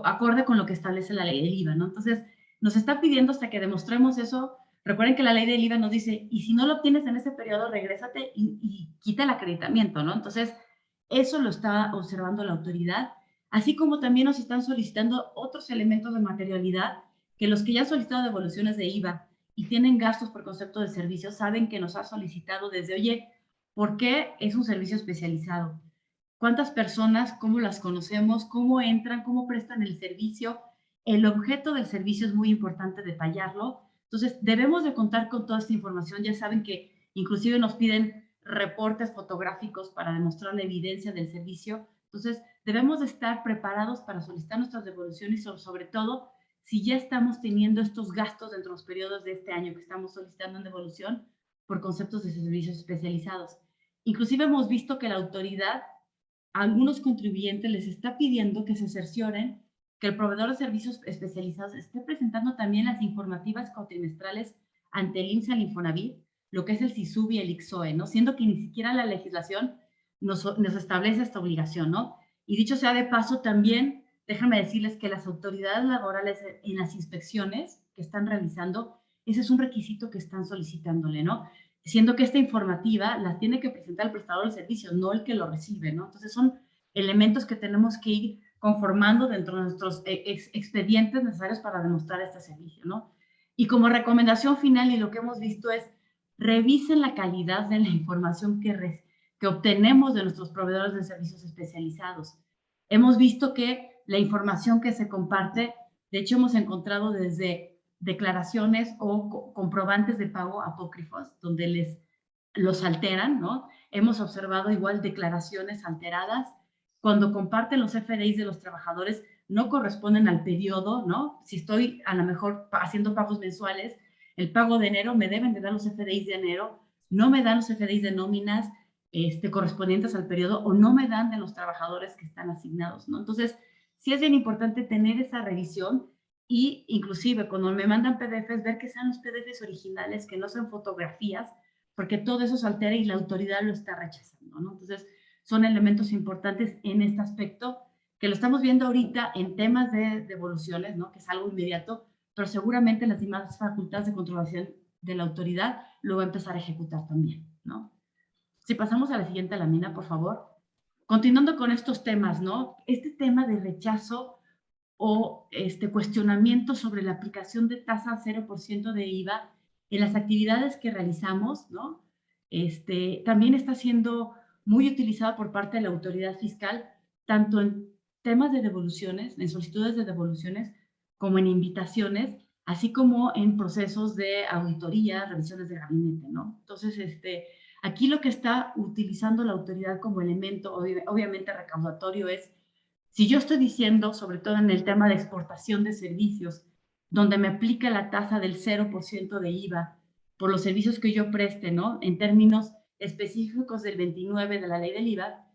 acorde con lo que establece la ley del IVA, ¿no? Entonces, nos está pidiendo hasta que demostremos eso. Recuerden que la ley del IVA nos dice, y si no lo obtienes en ese periodo, regrésate y quita el acreditamiento, ¿no? Entonces, eso lo está observando la autoridad, así como también nos están solicitando otros elementos de materialidad que los que ya han solicitado devoluciones de IVA y tienen gastos por concepto de servicio saben que nos ha solicitado desde, oye, ¿por qué es un servicio especializado? ¿Cuántas personas, cómo las conocemos, cómo entran, cómo prestan el servicio? El objeto del servicio es muy importante detallarlo. Entonces, debemos de contar con toda esta información. Ya saben que inclusive nos piden reportes fotográficos para demostrar la evidencia del servicio. Entonces, debemos de estar preparados para solicitar nuestras devoluciones y sobre todo, si ya estamos teniendo estos gastos dentro de los periodos de este año que estamos solicitando en devolución por conceptos de servicios especializados. Inclusive hemos visto que la autoridad a algunos contribuyentes les está pidiendo que se cercioren que el proveedor de servicios especializados esté presentando también las informativas cuatrimestrales ante el IMSS, el Infonavit, lo que es el SISUB y el ICSOE, ¿no? Siendo que ni siquiera la legislación nos establece esta obligación, ¿no? Y dicho sea de paso, también déjenme decirles que las autoridades laborales en las inspecciones que están realizando, ese es un requisito que están solicitándole, ¿no? Siendo que esta informativa la tiene que presentar el prestador de servicios, no el que lo recibe, ¿no? Entonces son elementos que tenemos que ir conformando dentro de nuestros expedientes necesarios para demostrar este servicio, ¿no? Y como recomendación final, y lo que hemos visto es, revisen la calidad de la información que obtenemos de nuestros proveedores de servicios especializados. Hemos visto que la información que se comparte, de hecho hemos encontrado desde declaraciones o comprobantes de pago apócrifos, donde los alteran, ¿no? Hemos observado igual declaraciones alteradas. Cuando comparten los FDIs de los trabajadores, no corresponden al periodo, ¿no? Si estoy a lo mejor haciendo pagos mensuales, el pago de enero me deben de dar los FDIs de enero, no me dan los FDIs de nóminas correspondientes al periodo o no me dan de los trabajadores que están asignados, ¿no? Entonces, sí es bien importante tener esa revisión y inclusive cuando me mandan PDFs, ver que sean los PDFs originales, que no sean fotografías, porque todo eso se altera y la autoridad lo está rechazando, ¿no? Entonces, son elementos importantes en este aspecto que lo estamos viendo ahorita en temas de devoluciones, ¿no? Que es algo inmediato, pero seguramente las demás facultades de controlación de la autoridad lo va a empezar a ejecutar también, ¿no? Si pasamos a la siguiente lámina, por favor. Continuando con estos temas, ¿no? Este tema de rechazo o cuestionamiento sobre la aplicación de tasa 0% de IVA en las actividades que realizamos, ¿no? También está siendo muy utilizado por parte de la autoridad fiscal, tanto en temas de devoluciones, en solicitudes de devoluciones, como en invitaciones, así como en procesos de auditoría, revisiones de gabinete, ¿no? Entonces, aquí lo que está utilizando la autoridad como elemento, obviamente recaudatorio, es si yo estoy diciendo, sobre todo en el tema de exportación de servicios, donde me aplica la tasa del 0% de IVA por los servicios que yo preste, ¿no? En términos específicos del 29 de la ley del IVA,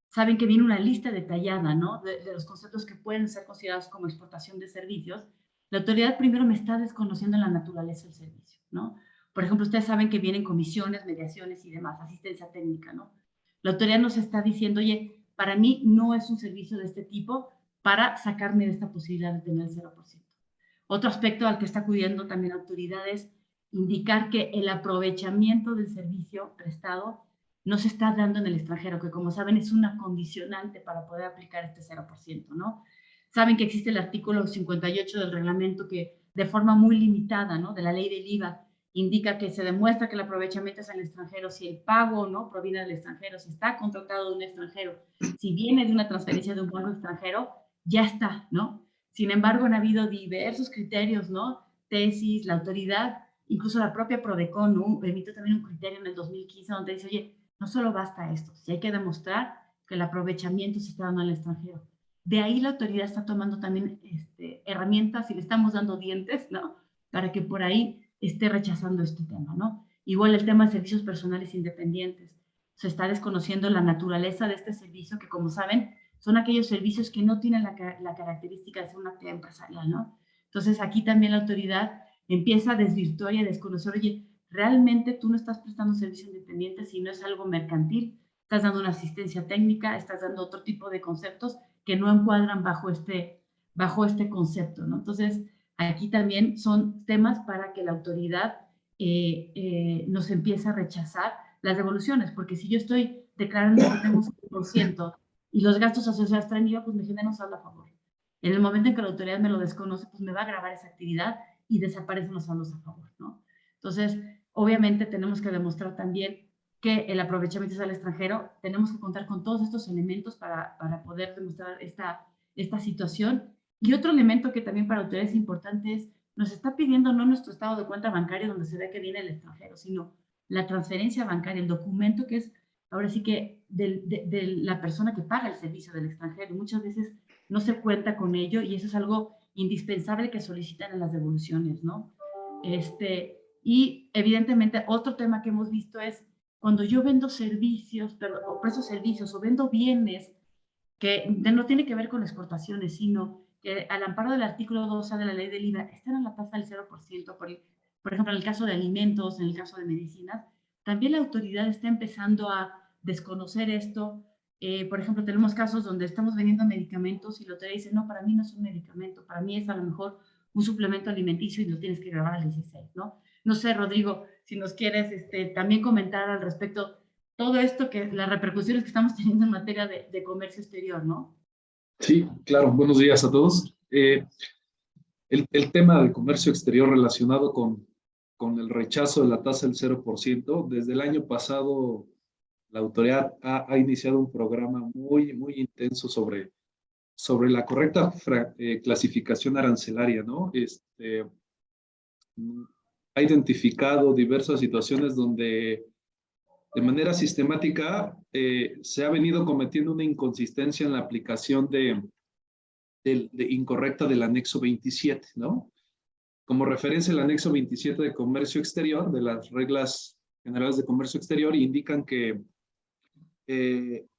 saben que viene una lista detallada, ¿no? De los conceptos que pueden ser considerados como exportación de servicios. La autoridad primero me está desconociendo la naturaleza del servicio, ¿no? Por ejemplo, ustedes saben que vienen comisiones, mediaciones y demás, asistencia técnica, ¿no? La autoridad nos está diciendo, oye, para mí no es un servicio de este tipo para sacarme de esta posibilidad de tener el 0%. Otro aspecto al que está acudiendo también la autoridad es indicar que el aprovechamiento del servicio prestado no se está dando en el extranjero, que como saben es una condicionante para poder aplicar este 0%, ¿no? Saben que existe el artículo 58 del reglamento que de forma muy limitada, ¿no? De la ley del IVA, indica que se demuestra que el aprovechamiento es en el extranjero si el pago, ¿no? Proviene del extranjero, si está contratado de un extranjero, si viene de una transferencia de un banco extranjero, ya está, ¿no? Sin embargo, han habido diversos criterios, ¿no? Tesis, la autoridad, incluso la propia Prodecon, ¿no? Emitió también un criterio en el 2015 donde dice, oye, no solo basta esto, si hay que demostrar que el aprovechamiento se está dando al extranjero. De ahí la autoridad está tomando también herramientas y le estamos dando dientes, ¿no? Para que por ahí esté rechazando este tema, ¿no? Igual el tema de servicios personales independientes. Se está desconociendo la naturaleza de este servicio que, como saben, son aquellos servicios que no tienen la característica de ser una actividad empresarial, ¿no? Entonces, aquí también la autoridad empieza a desvirtuar y a desconocer, oye, realmente tú no estás prestando servicio independiente si no es algo mercantil, estás dando una asistencia técnica, estás dando otro tipo de conceptos que no encuadran bajo este concepto, ¿no? Entonces, aquí también son temas para que la autoridad nos empiece a rechazar las devoluciones, porque si yo estoy declarando que tengo un 100% y los gastos asociados traen IVA, pues me genera un saldo a favor. En el momento en que la autoridad me lo desconoce, pues me va a gravar esa actividad y desaparecen los saldos a favor, ¿no? Entonces, obviamente tenemos que demostrar también que el aprovechamiento es al extranjero, tenemos que contar con todos estos elementos para poder demostrar esta situación. Y otro elemento que también para autoridades es importante es, nos está pidiendo no nuestro estado de cuenta bancario donde se ve que viene el extranjero, sino la transferencia bancaria, el documento que es ahora sí que de la persona que paga el servicio del extranjero. Muchas veces no se cuenta con ello y eso es algo indispensable que solicitan en las devoluciones, ¿no? Y evidentemente otro tema que hemos visto es cuando yo vendo servicios, o presto servicios o vendo bienes que no tiene que ver con exportaciones, sino que al amparo del artículo 2A de la ley del IVA están en la tasa del 0%, por ejemplo, en el caso de alimentos, en el caso de medicinas, también la autoridad está empezando a desconocer esto. Por ejemplo, tenemos casos donde estamos vendiendo medicamentos y la autoridad dice, no, para mí no es un medicamento, para mí es a lo mejor un suplemento alimenticio y lo tienes que grabar al 16, ¿no? No sé, Rodrigo, si nos quieres también comentar al respecto todo esto, que las repercusiones que estamos teniendo en materia de comercio exterior, ¿no? Sí, claro. Buenos días a todos. el tema de comercio exterior relacionado con el rechazo de la tasa del 0%, desde el año pasado la autoridad ha iniciado un programa muy intenso sobre la correcta clasificación arancelaria, ¿no? Ha identificado diversas situaciones donde de manera sistemática se ha venido cometiendo una inconsistencia en la aplicación incorrecta del anexo 27, ¿no? Como referencia, el anexo 27 de comercio exterior, de las reglas generales de comercio exterior, indican que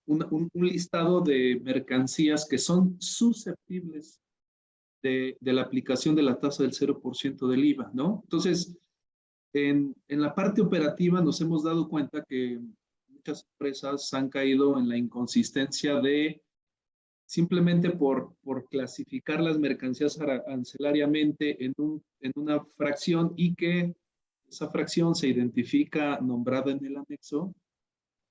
un listado de mercancías que son susceptibles de la aplicación de la tasa del 0% del IVA, ¿no? Entonces, en la parte operativa nos hemos dado cuenta que muchas empresas han caído en la inconsistencia de simplemente por clasificar las mercancías arancelariamente en una fracción y que esa fracción se identifica nombrada en el anexo,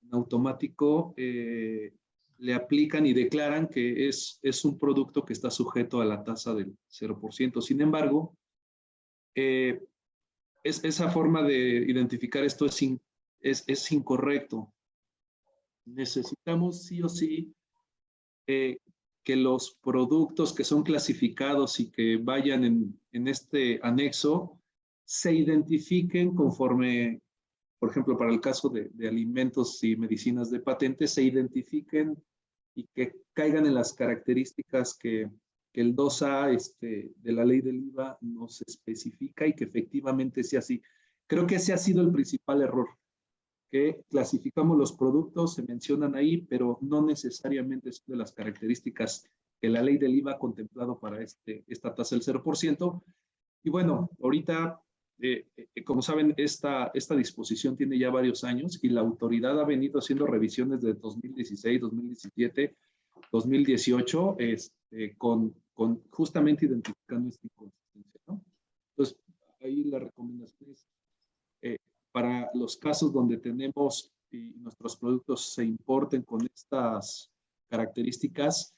en automático le aplican y declaran que es un producto que está sujeto a la tasa del 0%. Sin embargo, esa forma de identificar esto es incorrecto. Necesitamos sí o sí que los productos que son clasificados y que vayan en este anexo se identifiquen conforme, por ejemplo, para el caso de alimentos y medicinas de patente, se identifiquen y que caigan en las características que el 2A de la ley del IVA nos especifica y que efectivamente sea así. Creo que ese ha sido el principal error, que clasificamos los productos, se mencionan ahí, pero no necesariamente son de las características que la ley del IVA ha contemplado para esta tasa del 0%. Y bueno, ahorita, como saben, esta disposición tiene ya varios años y la autoridad ha venido haciendo revisiones de 2016, 2017, 2018, con justamente identificando esta inconsistencia, ¿no? Entonces, ahí la recomendación es para los casos donde tenemos y nuestros productos se importen con estas características,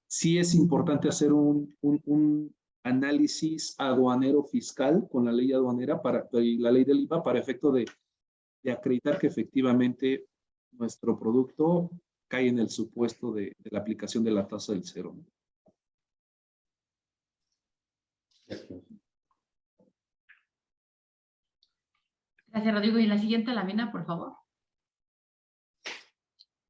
sí es importante hacer un análisis aduanero fiscal con la ley aduanera y la ley del IVA para efecto de acreditar que efectivamente nuestro producto cae en el supuesto de la aplicación de la tasa del 0. Gracias, Rodrigo. Y la siguiente lámina, por favor.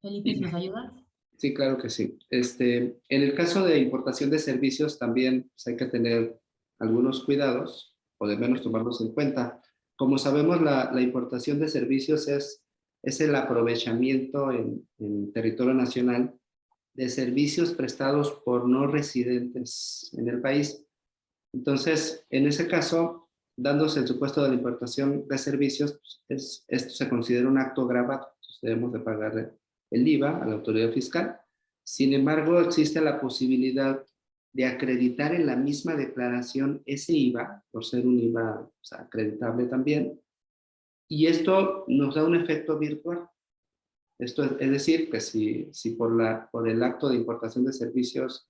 Felipe, ¿nos ayudas? Sí, claro que sí. En el caso de importación de servicios también pues, hay que tener algunos cuidados, o de menos tomarlos en cuenta. Como sabemos, la importación de servicios es el aprovechamiento en territorio nacional de servicios prestados por no residentes en el país. Entonces, en ese caso, dándose el supuesto de la importación de servicios, pues, esto se considera un acto agravado. Entonces, debemos de pagar el IVA a la autoridad fiscal. Sin embargo, existe la posibilidad de acreditar en la misma declaración ese IVA, por ser un IVA acreditable también, y esto nos da un efecto virtual. Esto es decir, que si por el acto de importación de servicios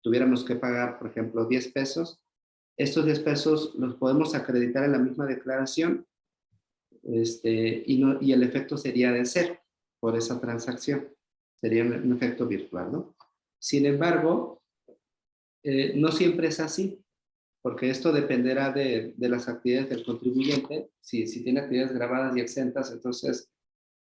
tuviéramos que pagar, por ejemplo, 10 pesos, estos 10 pesos los podemos acreditar en la misma declaración y el efecto sería de 0 por esa transacción. Sería un efecto virtual, ¿no? Sin embargo, no siempre es así, porque esto dependerá de las actividades del contribuyente. Si tiene actividades grabadas y exentas, entonces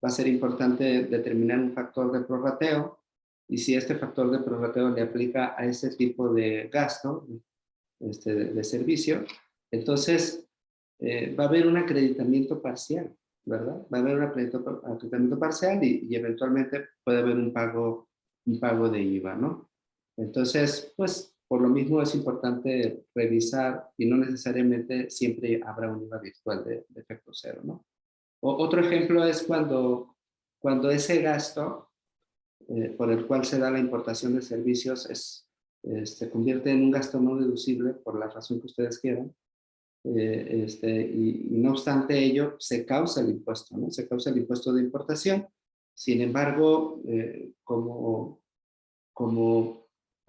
va a ser importante determinar un factor de prorrateo, y si este factor de prorrateo le aplica a ese tipo de gasto, de servicio, entonces va a haber un acreditamiento parcial, ¿verdad? Va a haber un acreditamiento parcial y eventualmente puede haber un pago de IVA, ¿no? Entonces, pues, por lo mismo es importante revisar y no necesariamente siempre habrá un IVA virtual de efecto 0, ¿no? Otro ejemplo es cuando ese gasto por el cual se da la importación de servicios se convierte en un gasto no deducible por la razón que ustedes quieran, y no obstante ello se causa el impuesto, ¿no? Se causa el impuesto de importación. Sin embargo, como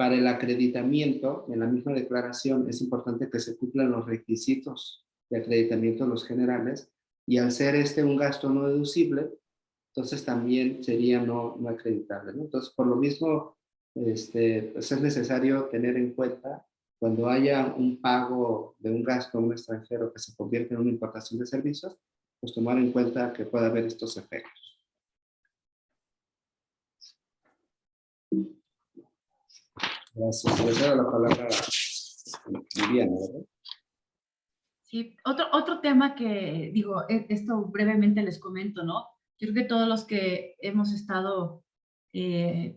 Para el acreditamiento, en la misma declaración, es importante que se cumplan los requisitos de acreditamiento los generales, y al ser un gasto no deducible, entonces también sería no acreditable, ¿no? Entonces, por lo mismo, pues es necesario tener en cuenta cuando haya un pago de un gasto a un extranjero que se convierte en una importación de servicios, pues tomar en cuenta que puede haber estos efectos. Gracias. Le cedo la palabra a Viviana, ¿verdad? Sí, otro tema que, digo, esto brevemente les comento, ¿no? Yo creo que todos los que hemos estado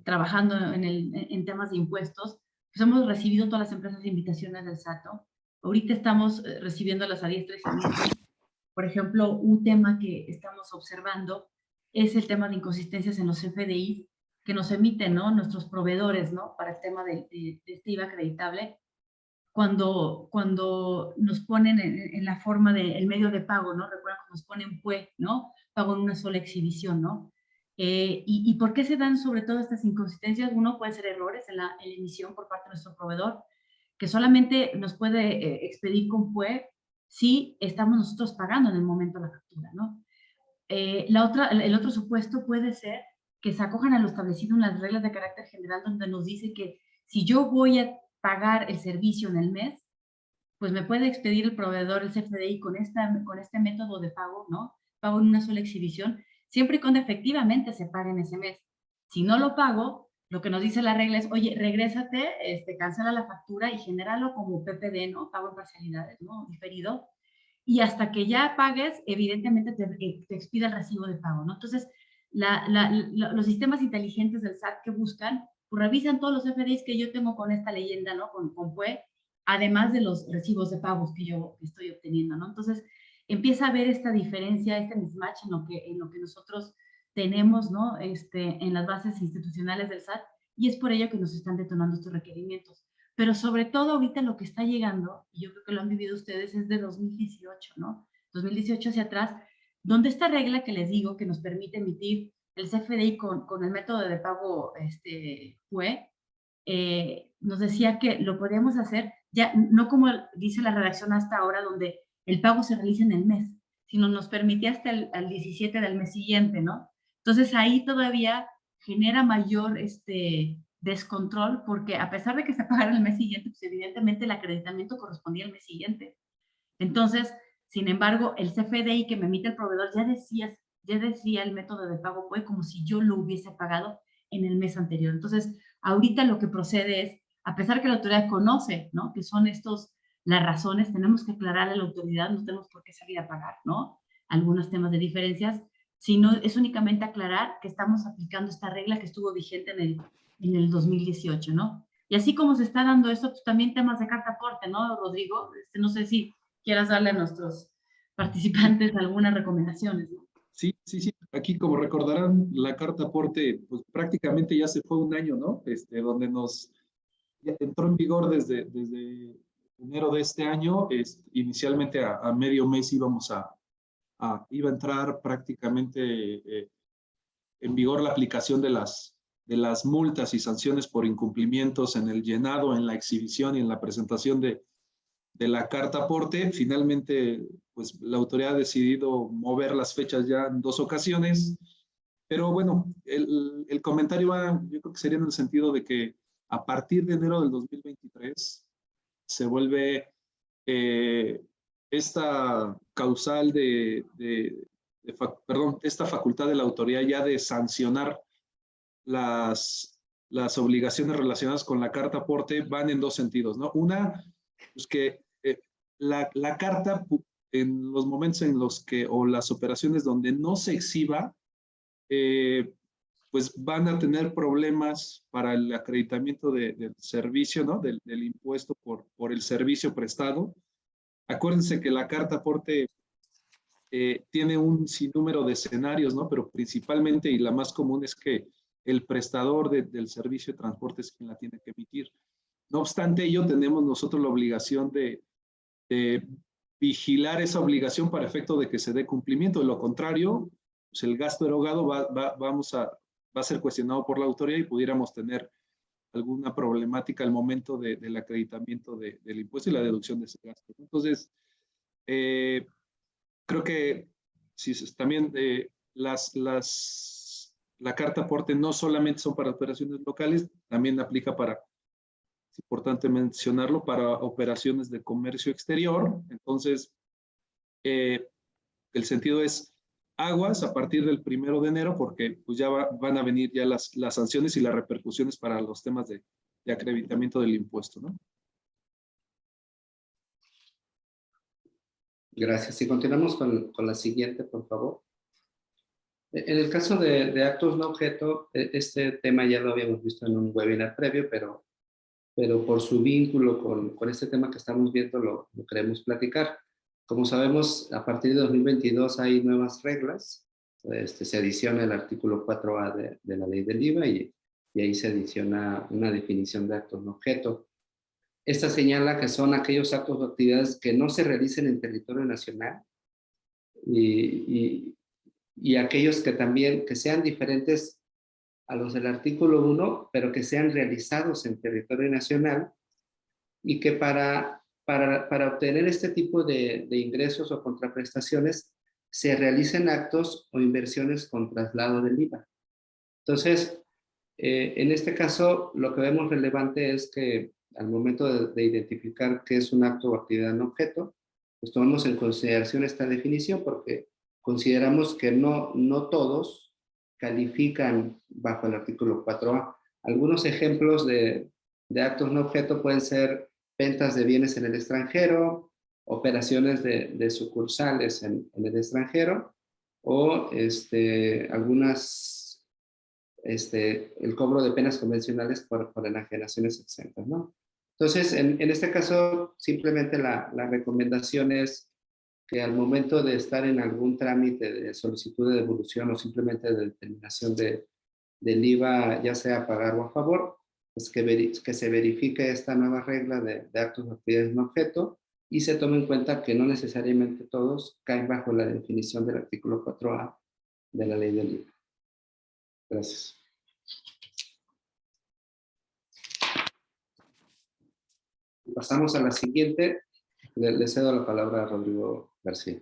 trabajando en temas de impuestos, pues hemos recibido todas las empresas invitaciones del SAT, ¿no? Ahorita estamos recibiéndolas a diestra y siniestra. Por ejemplo, un tema que estamos observando es el tema de inconsistencias en los CFDI que nos emiten, ¿no? Nuestros proveedores, ¿no? Para el tema de este IVA acreditable. Cuando nos ponen en la forma del medio de pago, ¿no? Recuerdan que nos ponen PUE, ¿no? Pago en una sola exhibición, ¿no? ¿Y por qué se dan sobre todo estas inconsistencias? Uno puede ser errores en la emisión por parte de nuestro proveedor, que solamente nos puede expedir con PUE si estamos nosotros pagando en el momento la factura, ¿no? El otro supuesto puede ser que se acojan a lo establecido en las reglas de carácter general, donde nos dice que si yo voy a pagar el servicio en el mes, pues me puede expedir el proveedor el CFDI con este método de pago, ¿no? Pago en una sola exhibición, siempre y cuando efectivamente se pague en ese mes. Si no lo pago, lo que nos dice la regla es, oye, regrésate, cancela la factura y genéralo como PPD, ¿no? Pago en parcialidades, ¿no? Diferido. Y hasta que ya pagues, evidentemente te expide el recibo de pago, ¿no? Entonces, los sistemas inteligentes del SAT que buscan, pues revisan todos los FDIs que yo tengo con esta leyenda, ¿no? Con PUE, además de los recibos de pagos que yo estoy obteniendo, ¿no? Entonces, empieza a haber esta diferencia, este mismatch en lo que nosotros tenemos, ¿no? En las bases institucionales del SAT, y es por ello que nos están detonando estos requerimientos. Pero sobre todo ahorita lo que está llegando, y yo creo que lo han vivido ustedes, es de 2018, ¿no? 2018 hacia atrás, donde esta regla que les digo, que nos permite emitir el CFDI con el método de pago PUE, nos decía que lo podíamos hacer ya, no como dice la redacción hasta ahora, donde el pago se realiza en el mes, sino nos permitía hasta el 17 del mes siguiente, ¿no? Entonces ahí todavía genera mayor descontrol, porque a pesar de que se pagara el mes siguiente, pues evidentemente el acreditamiento correspondía al mes siguiente. Entonces, sin embargo, el CFDI que me emite el proveedor ya decía el método de pago PUE como si yo lo hubiese pagado en el mes anterior. Entonces, ahorita lo que procede es, a pesar que la autoridad conoce, ¿no? Que son las razones, tenemos que aclarar a la autoridad, no tenemos por qué salir a pagar, ¿no? Algunos temas de diferencias, sino es únicamente aclarar que estamos aplicando esta regla que estuvo vigente en el 2018, ¿no? Y así como se está dando esto, pues también temas de carta aporte, ¿no, Rodrigo? No sé si quieras darle a nuestros participantes algunas recomendaciones, ¿no? Sí. Aquí, como recordarán, la carta aporte, pues prácticamente ya se fue un año, ¿no? Donde ya entró en vigor desde enero de este año. Inicialmente a medio mes iba a entrar prácticamente en vigor la aplicación de las multas y sanciones por incumplimientos en el llenado, en la exhibición y en la presentación de la carta aporte. Finalmente, pues la autoridad ha decidido mover las fechas ya en 2 ocasiones, pero bueno, el comentario yo creo que sería en el sentido de que a partir de enero del 2023 se vuelve esta causal esta facultad de la autoridad ya de sancionar las obligaciones relacionadas con la carta aporte van en 2 sentidos, ¿no? Una, pues que la carta, en los momentos en los que, o las operaciones donde no se exhiba, pues van a tener problemas para el acreditamiento del servicio, ¿no? Del impuesto por el servicio prestado. Acuérdense que la carta aporte tiene un sinnúmero de escenarios, ¿no? Pero principalmente, y la más común, es que el prestador del servicio de transporte es quien la tiene que emitir. No obstante ello, tenemos nosotros la obligación de vigilar esa obligación para efecto de que se dé cumplimiento. De lo contrario, pues el gasto erogado va a ser cuestionado por la autoridad y pudiéramos tener alguna problemática al momento del acreditamiento del impuesto y la deducción de ese gasto. Entonces, creo que si también la carta aporte no solamente son para operaciones locales, también aplica para, es importante mencionarlo, para operaciones de comercio exterior. Entonces, el sentido es aguas a partir del 1 de enero, porque pues ya van a venir ya las sanciones y las repercusiones para los temas de acreditamiento del impuesto, ¿no? Gracias. Si continuamos con la siguiente, por favor. En el caso de actos no objeto, este tema ya lo habíamos visto en un webinar previo, pero por su vínculo con este tema que estamos viendo lo queremos platicar. Como sabemos, a partir de 2022 hay nuevas reglas. Se adiciona el artículo 4A de la ley del IVA y ahí se adiciona una definición de actos no objeto. Esta señala que son aquellos actos o actividades que no se realicen en territorio nacional y aquellos que también que sean diferentes a los del artículo 1, pero que sean realizados en territorio nacional y que para obtener este tipo de ingresos o contraprestaciones se realicen actos o inversiones con traslado del IVA. Entonces, en este caso, lo que vemos relevante es que al momento de identificar qué es un acto o actividad no objeto, pues tomamos en consideración esta definición porque consideramos que no todos califican bajo el artículo 4A. Algunos ejemplos de actos no objeto pueden ser ventas de bienes en el extranjero, operaciones de sucursales en el extranjero o el cobro de penas convencionales por enajenaciones exentas, ¿no? Entonces, en este caso, simplemente la recomendación es que al momento de estar en algún trámite de solicitud de devolución o simplemente de determinación del IVA, ya sea a pagar o a favor, pues que se verifique esta nueva regla de actos o actividades no objeto y se tome en cuenta que no necesariamente todos caen bajo la definición del artículo 4A de la ley del IVA. Gracias. Pasamos a la siguiente. Le cedo la palabra a Rodrigo García.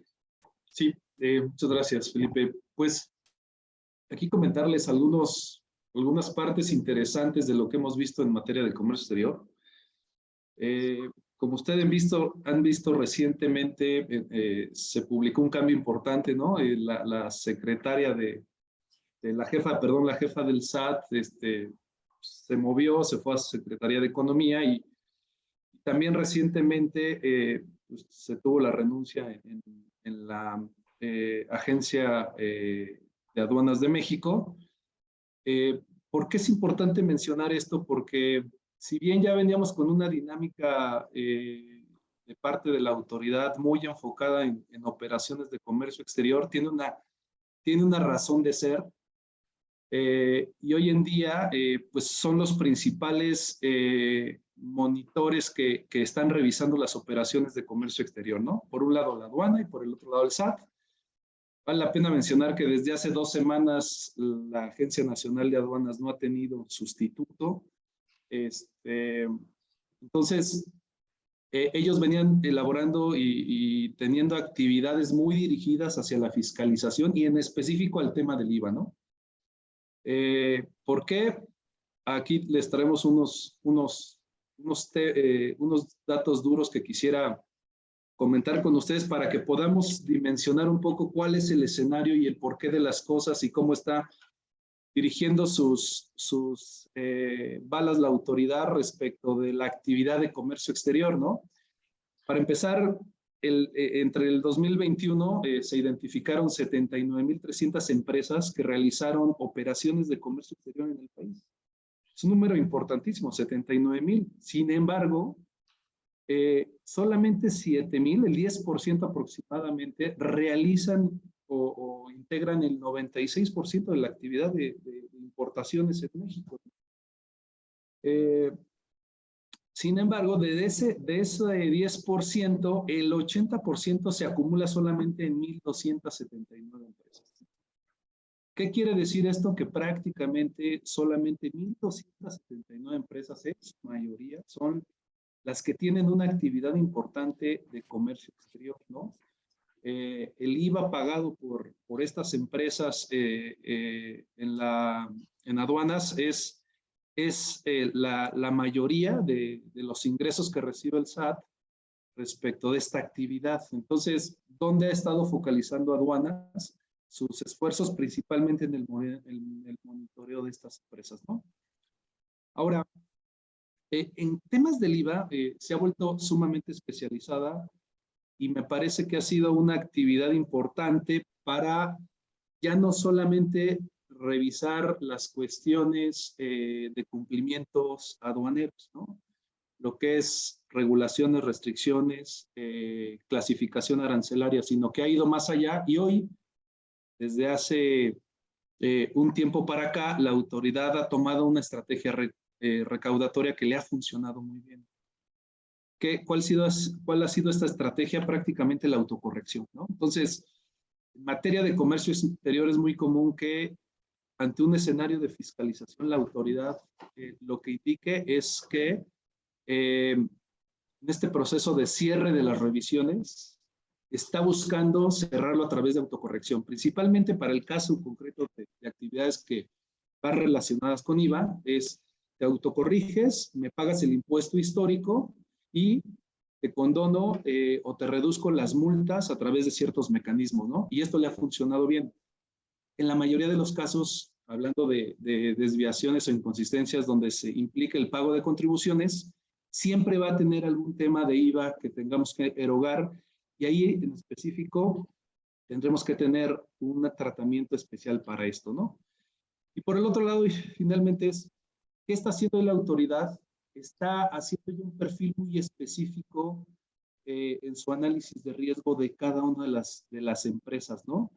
Sí, muchas gracias, Felipe. Pues aquí comentarles algunas partes interesantes de lo que hemos visto en materia de comercio exterior. Como ustedes han visto recientemente, se publicó un cambio importante, ¿no? La secretaria la jefa del SAT, se movió, se fue a Secretaría de Economía y también recientemente pues, se tuvo la renuncia en la Agencia de Aduanas de México. ¿Por qué es importante mencionar esto? Porque si bien ya veníamos con una dinámica de parte de la autoridad muy enfocada en operaciones de comercio exterior, tiene una razón de ser. Y hoy en día pues son los principales monitores que están revisando las operaciones de comercio exterior, ¿no? Por un lado la aduana y por el otro lado el SAT. Vale la pena mencionar que desde hace 2 semanas la Agencia Nacional de Aduanas no ha tenido sustituto. Entonces, ellos venían elaborando y teniendo actividades muy dirigidas hacia la fiscalización y en específico al tema del IVA, ¿no? ¿Por qué? Aquí les traemos unos datos duros que quisiera comentar con ustedes para que podamos dimensionar un poco cuál es el escenario y el porqué de las cosas y cómo está dirigiendo sus balas la autoridad respecto de la actividad de comercio exterior, ¿no? Para empezar, entre el 2021 se identificaron 79,300 empresas que realizaron operaciones de comercio exterior en el país. Es un número importantísimo, 79,000. Sin embargo, solamente 7,000, el 10% aproximadamente, realizan o integran el 96% de la actividad de importaciones en México. Sin embargo, de ese 10%, el 80% se acumula solamente en 1,279 empresas. ¿Qué quiere decir esto? Que prácticamente solamente 1,279 empresas, en su mayoría, son las que tienen una actividad importante de comercio exterior, ¿no? El IVA pagado por estas empresas en aduanas es la mayoría de los ingresos que recibe el SAT respecto de esta actividad. Entonces, ¿dónde ha estado focalizando aduanas sus esfuerzos? Principalmente en el monitoreo de estas empresas, ¿no? Ahora, en temas del IVA se ha vuelto sumamente especializada y me parece que ha sido una actividad importante para ya no solamente revisar las cuestiones de cumplimientos aduaneros, ¿no? Lo que es regulaciones, restricciones, clasificación arancelaria, sino que ha ido más allá y hoy, desde hace un tiempo para acá, la autoridad ha tomado una estrategia recaudatoria que le ha funcionado muy bien. ¿Cuál ha sido esta estrategia? Prácticamente la autocorrección, ¿no? Entonces, en materia de comercio exterior es muy común que ante un escenario de fiscalización la autoridad lo que indique es que en este proceso de cierre de las revisiones está buscando cerrarlo a través de autocorrección, principalmente para el caso concreto de actividades que van relacionadas con IVA, es te autocorriges, me pagas el impuesto histórico y te condono o te reduzco las multas a través de ciertos mecanismos, ¿no? Y esto le ha funcionado bien. En la mayoría de los casos, hablando de desviaciones o inconsistencias donde se implica el pago de contribuciones, siempre va a tener algún tema de IVA que tengamos que erogar y ahí en específico tendremos que tener un tratamiento especial para esto, ¿no? Y por el otro lado, y finalmente es, ¿qué está haciendo la autoridad? Está haciendo un perfil muy específico en su análisis de riesgo de cada una de las empresas, ¿no?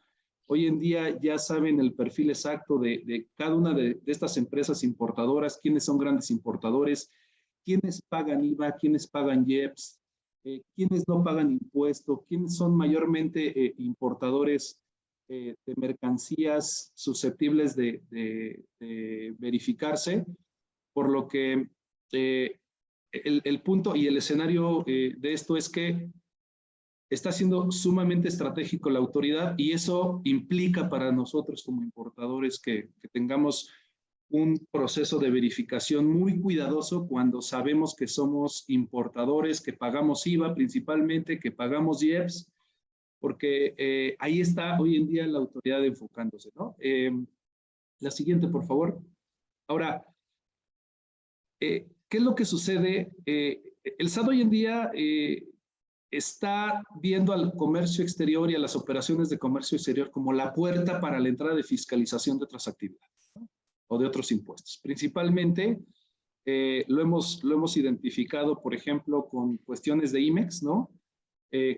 Hoy en día ya saben el perfil exacto de cada una de estas empresas importadoras, quiénes son grandes importadores, quiénes pagan IVA, quiénes pagan IEPS, quiénes no pagan impuesto, quiénes son mayormente importadores de mercancías susceptibles de verificarse, por lo que el punto y el escenario de esto es que está siendo sumamente estratégico la autoridad y eso implica para nosotros como importadores que tengamos un proceso de verificación muy cuidadoso cuando sabemos que somos importadores, que pagamos IVA principalmente, que pagamos IEPS, porque ahí está hoy en día la autoridad enfocándose, ¿no? La siguiente, por favor. Ahora, ¿qué es lo que sucede? El SAT hoy en día está viendo al comercio exterior y a las operaciones de comercio exterior como la puerta para la entrada de fiscalización de otras actividades, ¿no? O de otros impuestos. Principalmente lo hemos identificado, por ejemplo, con cuestiones de IMEX, ¿no?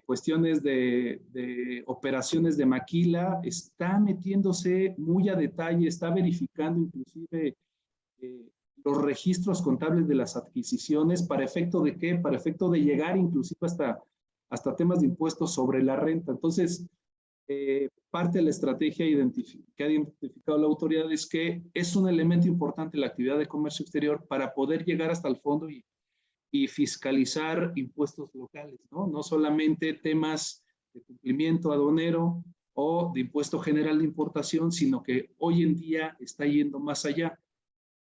Cuestiones de operaciones de maquila, está metiéndose muy a detalle, está verificando inclusive los registros contables de las adquisiciones, ¿para efecto de qué? Para efecto de llegar inclusive hasta temas de impuestos sobre la renta. Entonces, parte de la estrategia que ha identificado la autoridad es que es un elemento importante la actividad de comercio exterior para poder llegar hasta el fondo y fiscalizar impuestos locales, ¿no? No solamente temas de cumplimiento aduanero o de impuesto general de importación, sino que hoy en día está yendo más allá.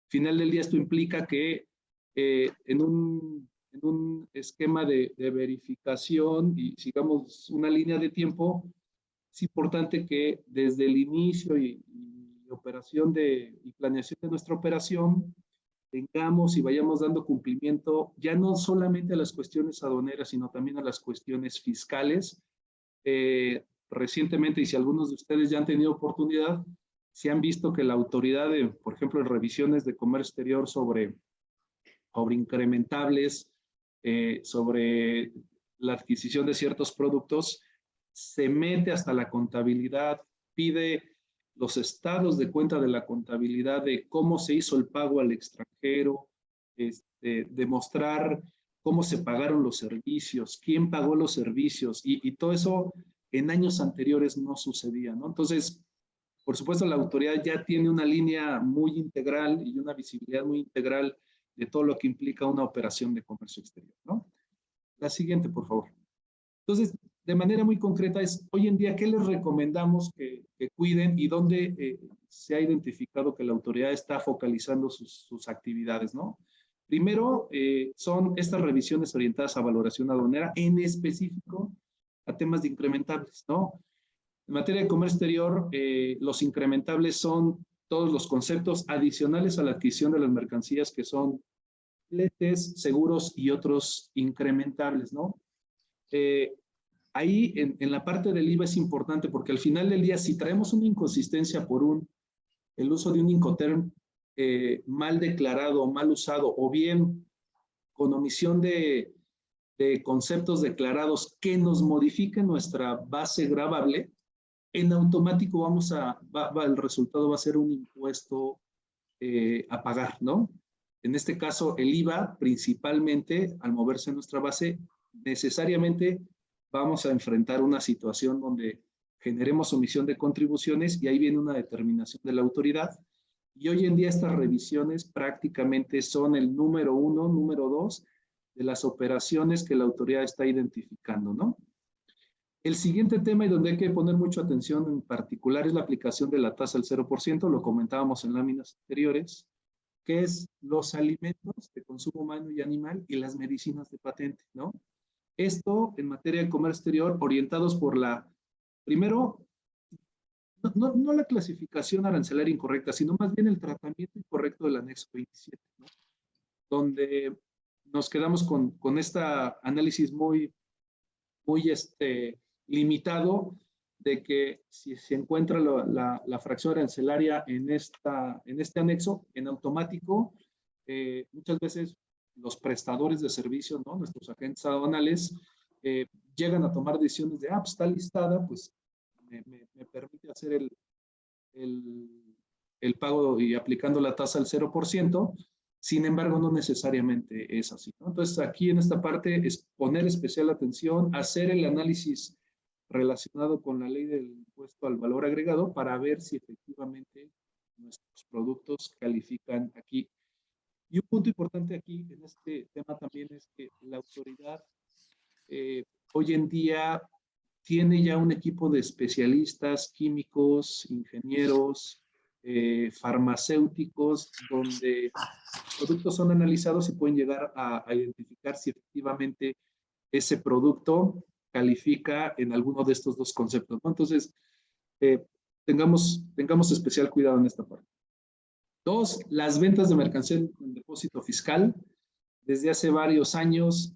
Final del día esto implica que en un esquema de verificación y sigamos una línea de tiempo, es importante que desde el inicio y operación y planeación de nuestra operación tengamos y vayamos dando cumplimiento ya no solamente a las cuestiones aduaneras, sino también a las cuestiones fiscales. Recientemente, y si algunos de ustedes ya han tenido oportunidad, se han visto que la autoridad, por ejemplo, en revisiones de comercio exterior sobre incrementables, sobre la adquisición de ciertos productos, se mete hasta la contabilidad, pide los estados de cuenta de la contabilidad de cómo se hizo el pago al extranjero, demostrar cómo se pagaron los servicios, quién pagó los servicios, y todo eso en años anteriores no sucedía, ¿no? Entonces, Por supuesto, la autoridad ya tiene una línea muy integral y una visibilidad muy integral de todo lo que implica una operación de comercio exterior, ¿no? La siguiente, por favor. Entonces, de manera muy concreta es, hoy en día, ¿qué les recomendamos que cuiden y dónde se ha identificado que la autoridad está focalizando sus actividades, ¿no? Primero, son estas revisiones orientadas a valoración aduanera, en específico a temas de incrementables, ¿no? En materia de comercio exterior, los incrementables son todos los conceptos adicionales a la adquisición de las mercancías que son fletes, seguros y otros incrementables, ¿no? Ahí en la parte del IVA es importante porque al final del día, si traemos una inconsistencia por el uso de un Incoterm mal declarado, mal usado, o bien con omisión de conceptos declarados que nos modifiquen nuestra base gravable, en automático el resultado va a ser un impuesto a pagar, ¿no? En este caso, el IVA, principalmente, al moverse en nuestra base, necesariamente vamos a enfrentar una situación donde generemos omisión de contribuciones y ahí viene una determinación de la autoridad. Y hoy en día estas revisiones prácticamente son el número 1, número 2 de las operaciones que la autoridad está identificando, ¿no? El siguiente tema y donde hay que poner mucha atención en particular es la aplicación de la tasa del 0%, lo comentábamos en láminas anteriores, que es los alimentos de consumo humano y animal y las medicinas de patente, ¿no? Esto en materia de comercio exterior orientados por primero, no la clasificación arancelaria incorrecta, sino más bien el tratamiento incorrecto del anexo 27, ¿no? Donde nos quedamos con este análisis muy limitado de que si se encuentra la fracción arancelaria en este anexo, en automático, muchas veces los prestadores de servicios, ¿no? Nuestros agentes aduanales, llegan a tomar decisiones de, pues está listada, pues me permite hacer el pago y aplicando la tasa al 0%, sin embargo, no necesariamente es así, ¿no? Entonces, aquí en esta parte es poner especial atención, hacer el análisis relacionado con la ley del impuesto al valor agregado para ver si efectivamente nuestros productos califican aquí. Y un punto importante aquí en este tema también es que la autoridad hoy en día tiene ya un equipo de especialistas, químicos, ingenieros, farmacéuticos, donde los productos son analizados y pueden llegar a identificar si efectivamente ese producto califica en alguno de estos dos conceptos, ¿no? Entonces, tengamos especial cuidado en esta parte. 2, las ventas de mercancía en depósito fiscal. Desde hace varios años,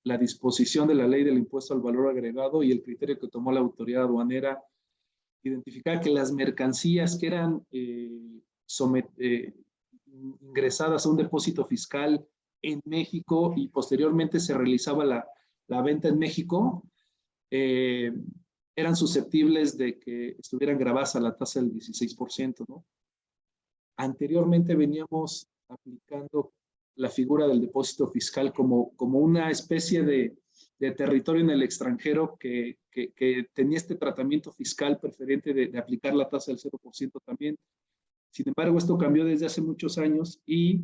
la disposición de la ley del impuesto al valor agregado y el criterio que tomó la autoridad aduanera identificar que las mercancías que eran ingresadas a un depósito fiscal en México y posteriormente se realizaba la venta en México, eran susceptibles de que estuvieran grabadas a la tasa del 16%, ¿no? Anteriormente veníamos aplicando la figura del depósito fiscal como una especie de territorio en el extranjero que tenía este tratamiento fiscal preferente de aplicar la tasa del 0% también. Sin embargo, esto cambió desde hace muchos años y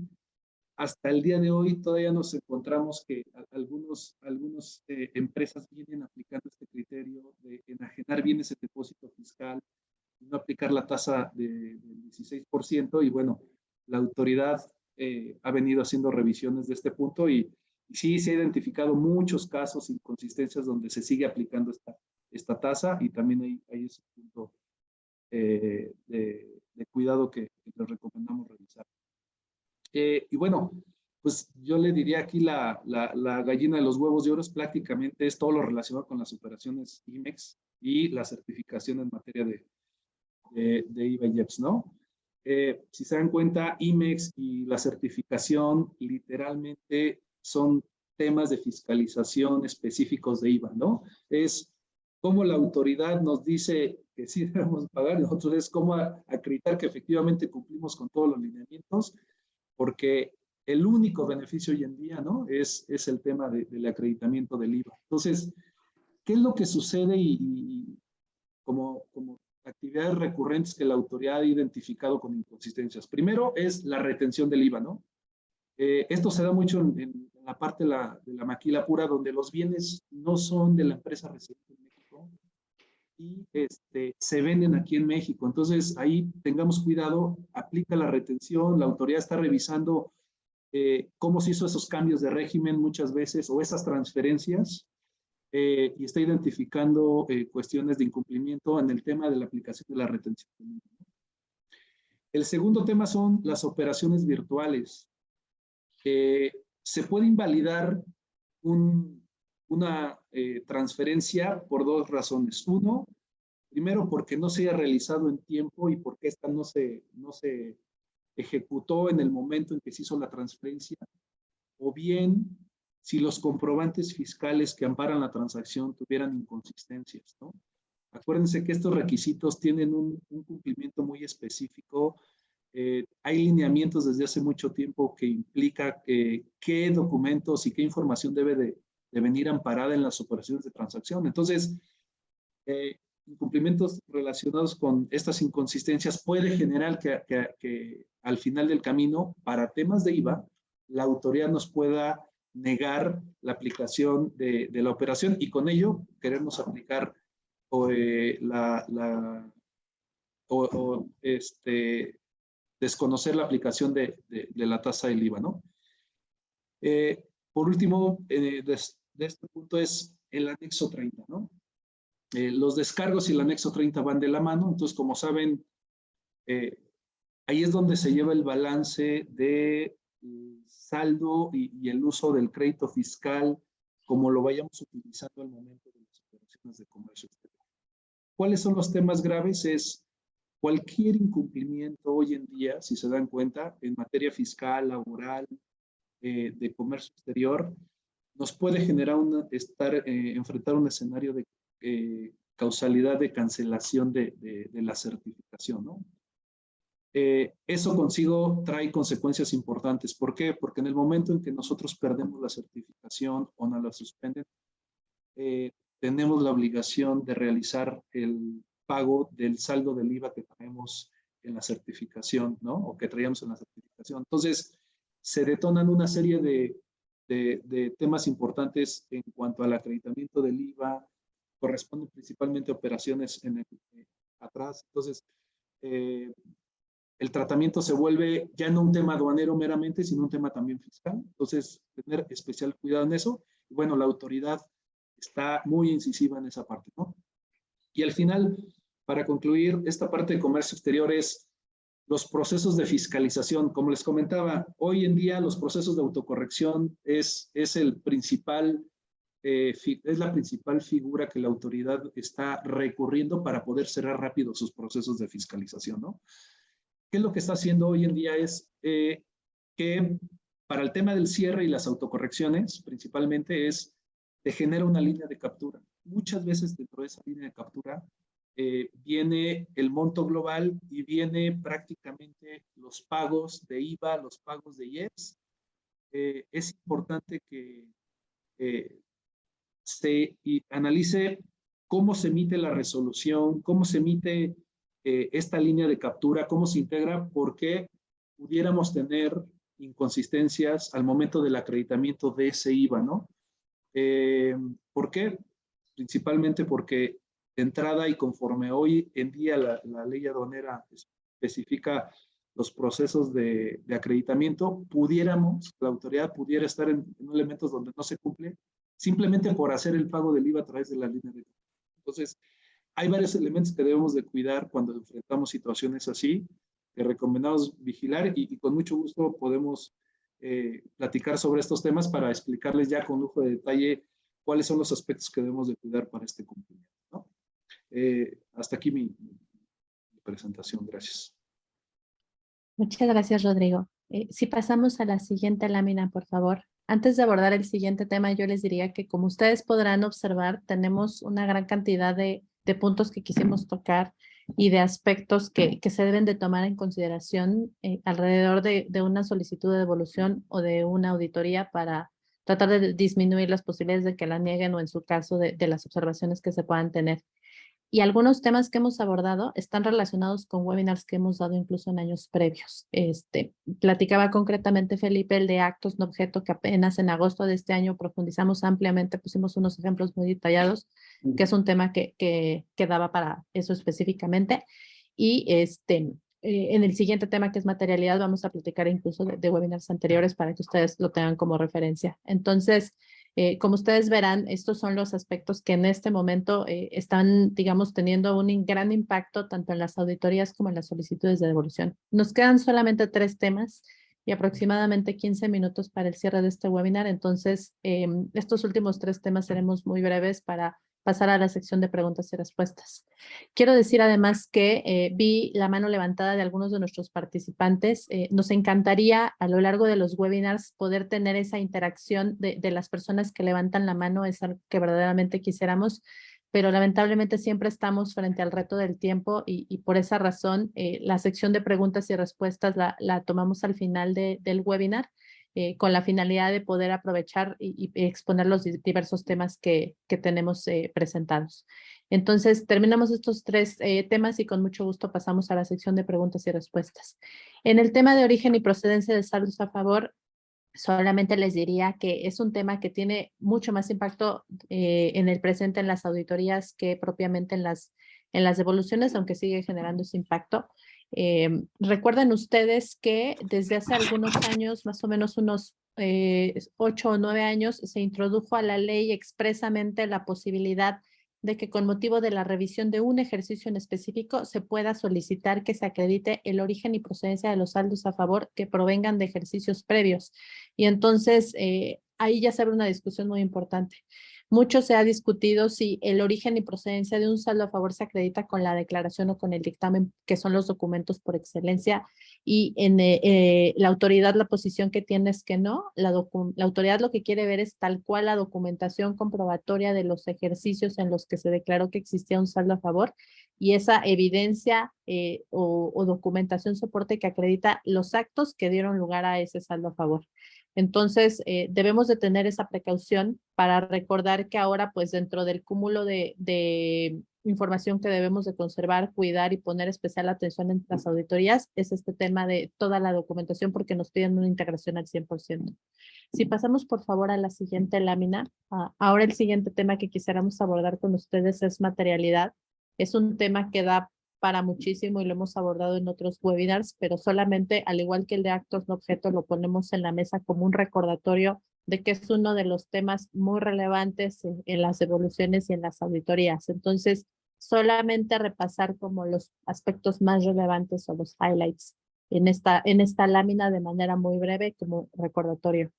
hasta el día de hoy todavía nos encontramos que algunas empresas vienen aplicando este criterio de enajenar bien ese depósito fiscal, no aplicar la tasa del 16%, y bueno, la autoridad ha venido haciendo revisiones de este punto y sí se ha identificado muchos casos, inconsistencias donde se sigue aplicando esta tasa y también hay ese punto de cuidado que les recomendamos revisar. Y bueno, pues yo le diría aquí la gallina de los huevos de oro prácticamente es todo lo relacionado con las operaciones IMEX y la certificación en materia de IVA y EPS, ¿no? Si se dan cuenta, IMEX y la certificación literalmente son temas de fiscalización específicos de IVA, ¿no? Es cómo la autoridad nos dice que sí debemos pagar, y nosotros es cómo acreditar que efectivamente cumplimos con todos los lineamientos, porque el único beneficio hoy en día, ¿no? Es el tema del acreditamiento del IVA. Entonces, ¿qué es lo que sucede? Y como actividades recurrentes que la autoridad ha identificado con inconsistencias. Primero es la retención del IVA, ¿no? Esto se da mucho en la parte de la maquila pura, donde los bienes no son de la empresa residente en México y se venden aquí en México. Entonces, ahí tengamos cuidado, aplica la retención, la autoridad está revisando cómo se hizo esos cambios de régimen muchas veces o esas transferencias y está identificando cuestiones de incumplimiento en el tema de la aplicación de la retención. El segundo tema son las operaciones virtuales. Se puede invalidar una transferencia por dos razones. Uno, primero porque no se haya realizado en tiempo y porque esta no se ejecutó en el momento en que se hizo la transferencia, o bien si los comprobantes fiscales que amparan la transacción tuvieran inconsistencias, ¿no? Acuérdense que estos requisitos tienen un cumplimiento muy específico. Hay lineamientos desde hace mucho tiempo que implica qué documentos y qué información debe de venir amparada en las operaciones de transacción. Entonces, incumplimientos relacionados con estas inconsistencias puede generar que al final del camino, para temas de IVA, la autoridad nos pueda negar la aplicación de la operación y con ello queremos aplicar desconocer la aplicación de la tasa del IVA, ¿no? Por último, de este punto es el anexo 30, ¿no? Los descargos y el anexo 30 van de la mano, entonces como saben, ahí es donde se lleva el balance de saldo y el uso del crédito fiscal como lo vayamos utilizando al momento de las operaciones de comercio exterior. ¿Cuáles son los temas graves? Es cualquier incumplimiento hoy en día, si se dan cuenta, en materia fiscal, laboral, de comercio exterior, nos puede generar enfrentar un escenario de causalidad de cancelación de la certificación, ¿no? Eso consigo trae consecuencias importantes. ¿Por qué? Porque en el momento en que nosotros perdemos la certificación o nos la suspenden, tenemos la obligación de realizar el pago del saldo del IVA que traemos en la certificación, ¿no? O que traíamos en la certificación. Entonces, se detonan una serie de temas importantes en cuanto al acreditamiento del IVA, corresponden principalmente a operaciones atrás. Entonces, el tratamiento se vuelve ya no un tema aduanero meramente, sino un tema también fiscal. Entonces, tener especial cuidado en eso. Y bueno, la autoridad está muy incisiva en esa parte, ¿no? Y al final, para concluir, esta parte de comercio exterior es los procesos de fiscalización. Como les comentaba, hoy en día los procesos de autocorrección es la principal figura que la autoridad está recurriendo para poder cerrar rápido sus procesos de fiscalización, ¿no? ¿Qué es lo que está haciendo hoy en día? Es que para el tema del cierre y las autocorrecciones, principalmente te genera una línea de captura. Muchas veces dentro de esa línea de captura viene el monto global y viene prácticamente los pagos de IVA, los pagos de IEPS. Es importante que se analice cómo se emite la resolución, cómo se emite esta línea de captura, cómo se integra, porque pudiéramos tener inconsistencias al momento del acreditamiento de ese IVA, ¿no? ¿Por qué? Principalmente porque de entrada y conforme hoy en día la ley aduanera especifica los procesos de acreditamiento, la autoridad pudiera estar en elementos donde no se cumple, simplemente por hacer el pago del IVA a través de la línea de captura. Entonces, hay varios elementos que debemos de cuidar cuando enfrentamos situaciones así, que recomendamos vigilar y con mucho gusto podemos platicar sobre estos temas para explicarles ya con lujo de detalle cuáles son los aspectos que debemos de cuidar para este cumplimiento, ¿no? Hasta aquí mi presentación. Gracias. Muchas gracias, Rodrigo. Si pasamos a la siguiente lámina, por favor. Antes de abordar el siguiente tema, yo les diría que, como ustedes podrán observar, tenemos una gran cantidad de puntos que quisimos tocar y de aspectos que se deben de tomar en consideración alrededor de una solicitud de devolución o de una auditoría para tratar de disminuir las posibilidades de que la nieguen o en su caso de las observaciones que se puedan tener. Y algunos temas que hemos abordado están relacionados con webinars que hemos dado incluso en años previos. Platicaba concretamente Felipe el de actos no objeto, que apenas en agosto de este año profundizamos ampliamente, pusimos unos ejemplos muy detallados, que es un tema que daba para eso específicamente. Y en el siguiente tema, que es materialidad, vamos a platicar incluso de webinars anteriores para que ustedes lo tengan como referencia. Entonces, como ustedes verán, estos son los aspectos que en este momento están, digamos, teniendo un gran impacto tanto en las auditorías como en las solicitudes de devolución. Nos quedan solamente 3 temas y aproximadamente 15 minutos para el cierre de este webinar. Entonces, estos últimos 3 temas seremos muy breves para pasar a la sección de preguntas y respuestas. Quiero decir además que vi la mano levantada de algunos de nuestros participantes. Nos encantaría a lo largo de los webinars poder tener esa interacción de las personas que levantan la mano, es algo que verdaderamente quisiéramos, pero lamentablemente siempre estamos frente al reto del tiempo y por esa razón la sección de preguntas y respuestas la tomamos al final del webinar. Con la finalidad de poder aprovechar y exponer los diversos temas que tenemos presentados. Entonces, terminamos estos 3 temas y con mucho gusto pasamos a la sección de preguntas y respuestas. En el tema de origen y procedencia de saldos a favor, solamente les diría que es un tema que tiene mucho más impacto en el presente en las auditorías que propiamente en las devoluciones, aunque sigue generando ese impacto. Recuerden ustedes que desde hace algunos años, más o menos unos 8 o 9 años, se introdujo a la ley expresamente la posibilidad de que con motivo de la revisión de un ejercicio en específico se pueda solicitar que se acredite el origen y procedencia de los saldos a favor que provengan de ejercicios previos. Y entonces ahí ya se abre una discusión muy importante. Mucho se ha discutido si el origen y procedencia de un saldo a favor se acredita con la declaración o con el dictamen, que son los documentos por excelencia, y en la autoridad la posición que tiene es que no. La autoridad lo que quiere ver es tal cual la documentación comprobatoria de los ejercicios en los que se declaró que existía un saldo a favor y esa evidencia o documentación soporte que acredita los actos que dieron lugar a ese saldo a favor. Entonces, debemos de tener esa precaución para recordar que ahora, pues dentro del cúmulo de información que debemos de conservar, cuidar y poner especial atención en las auditorías, es este tema de toda la documentación porque nos piden una integración al 100%. Si pasamos por favor a la siguiente lámina, ahora el siguiente tema que quisiéramos abordar con ustedes es materialidad. Es un tema que da para muchísimo y lo hemos abordado en otros webinars, pero solamente, al igual que el de actos no objeto, lo ponemos en la mesa como un recordatorio de que es uno de los temas muy relevantes en las devoluciones y en las auditorías. Entonces, solamente repasar como los aspectos más relevantes o los highlights en esta lámina de manera muy breve como recordatorio.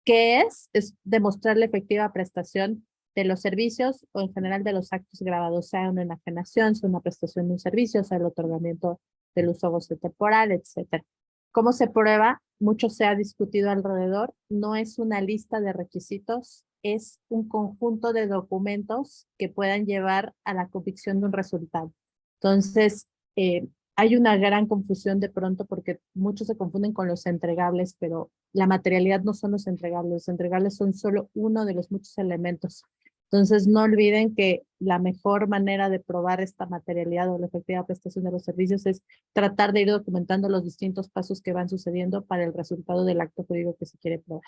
¿Qué es? Es demostrar la efectiva prestación de los servicios o en general de los actos grabados, sea una enajenación, sea una prestación de un servicio, sea el otorgamiento del uso goce temporal, etc. ¿Cómo se prueba? Mucho se ha discutido alrededor. No es una lista de requisitos, es un conjunto de documentos que puedan llevar a la convicción de un resultado. Entonces, hay una gran confusión de pronto porque muchos se confunden con los entregables, pero la materialidad no son los entregables son solo uno de los muchos elementos. Entonces, no olviden que la mejor manera de probar esta materialidad o la efectiva prestación de los servicios es tratar de ir documentando los distintos pasos que van sucediendo para el resultado del acto jurídico que se quiere probar.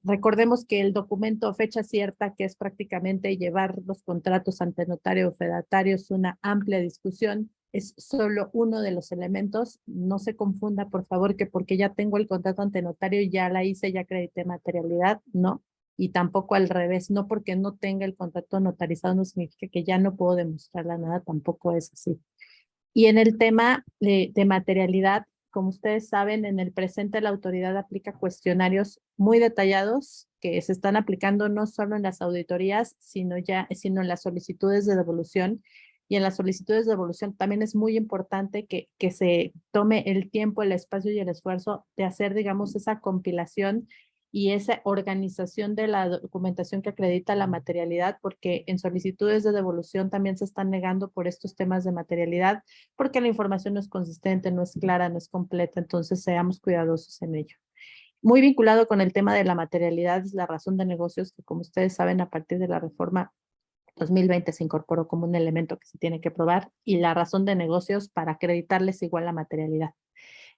Recordemos que el documento fecha cierta, que es prácticamente llevar los contratos ante notario o fedatario, es una amplia discusión, es solo uno de los elementos. No se confunda, por favor, que porque ya tengo el contrato ante notario y ya la hice, ya acredité materialidad, no. Y tampoco al revés, no porque no tenga el contrato notarizado no significa que ya no puedo demostrarla nada, tampoco es así. Y en el tema de materialidad, como ustedes saben, en el presente la autoridad aplica cuestionarios muy detallados que se están aplicando no solo en las auditorías, sino en las solicitudes de devolución. Y en las solicitudes de devolución también es muy importante que se tome el tiempo, el espacio y el esfuerzo de hacer, digamos, esa compilación y esa organización de la documentación que acredita la materialidad, porque en solicitudes de devolución también se están negando por estos temas de materialidad, porque la información no es consistente, no es clara, no es completa, entonces seamos cuidadosos en ello. Muy vinculado con el tema de la materialidad es la razón de negocios, que como ustedes saben, a partir de la reforma 2020 se incorporó como un elemento que se tiene que probar y la razón de negocios para acreditarles igual la materialidad.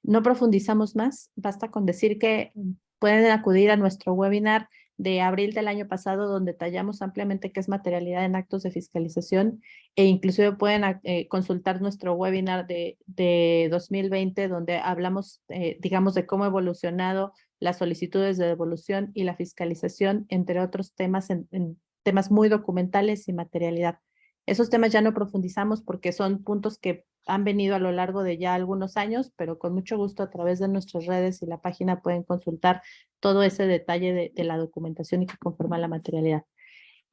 No profundizamos más, basta con decir que pueden acudir a nuestro webinar de abril del año pasado, donde detallamos ampliamente qué es materialidad en actos de fiscalización, e inclusive pueden consultar nuestro webinar de 2020, donde hablamos, digamos, de cómo ha evolucionado las solicitudes de devolución y la fiscalización, entre otros temas, en temas muy documentales y materialidad. Esos temas ya no profundizamos porque son puntos que han venido a lo largo de ya algunos años, pero con mucho gusto a través de nuestras redes y la página pueden consultar todo ese detalle de la documentación y que conforma la materialidad.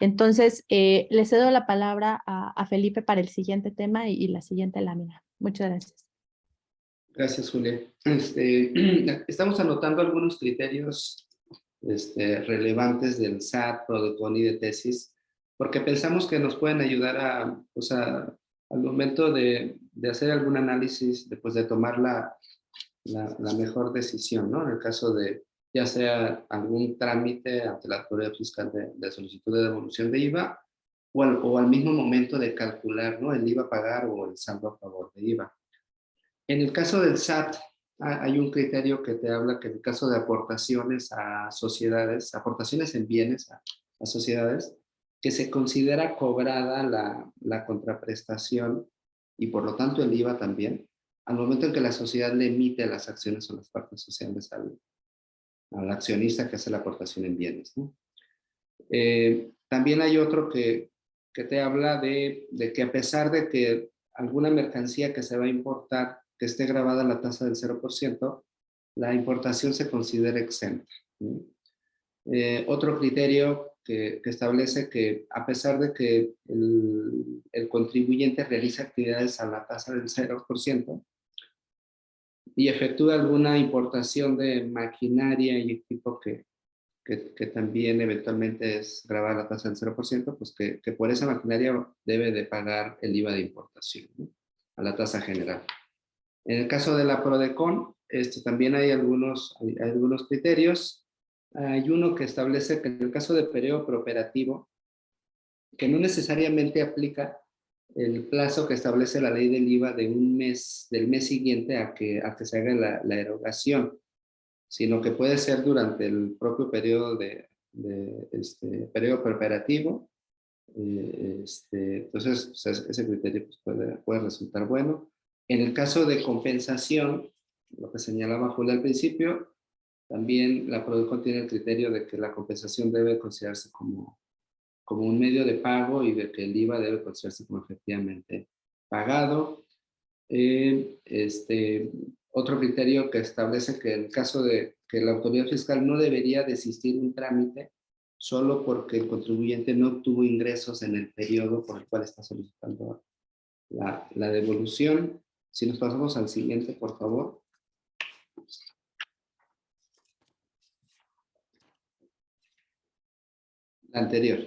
Entonces, le cedo la palabra a Felipe para el siguiente tema y la siguiente lámina. Muchas gracias. Gracias, Julia. Estamos anotando algunos criterios relevantes del SAT, PRODECON y de tesis, porque pensamos que nos pueden ayudar al momento de hacer algún análisis, después de tomar la mejor decisión, ¿no? En el caso de ya sea algún trámite ante la autoridad fiscal de solicitud de devolución de IVA, o al mismo momento de calcular, ¿no?, el IVA a pagar o el saldo a favor de IVA. En el caso del SAT, hay un criterio que te habla que en el caso de aportaciones a sociedades, aportaciones en bienes a sociedades, que se considera cobrada la contraprestación y por lo tanto el IVA también, al momento en que la sociedad le emite las acciones o las partes sociales al accionista que hace la aportación en bienes, ¿no? También hay otro que te habla de que a pesar de que alguna mercancía que se va a importar que esté grabada la tasa del 0%, la importación se considera exenta, ¿sí? Otro criterio que establece que a pesar de que el contribuyente realiza actividades a la tasa del 0% y efectúa alguna importación de maquinaria y equipo que también eventualmente es grabada a la tasa del 0%, pues que por esa maquinaria debe de pagar el IVA de importación, ¿no?, a la tasa general. En el caso de la PRODECON, también hay algunos criterios. Hay uno que establece que en el caso de periodo prooperativo, que no necesariamente aplica el plazo que establece la ley del IVA de un mes, del mes siguiente a que se haga la erogación, sino que puede ser durante el propio periodo periodo prooperativo. Entonces, ese criterio pues, puede resultar bueno. En el caso de compensación, lo que señalaba Julia al principio, también la PRODECON tiene el criterio de que la compensación debe considerarse como un medio de pago y de que el IVA debe considerarse como efectivamente pagado. Otro criterio que establece que en el caso de que la autoridad fiscal no debería desistir un trámite solo porque el contribuyente no obtuvo ingresos en el periodo por el cual está solicitando la devolución. Si nos pasamos al siguiente, por favor. La anterior.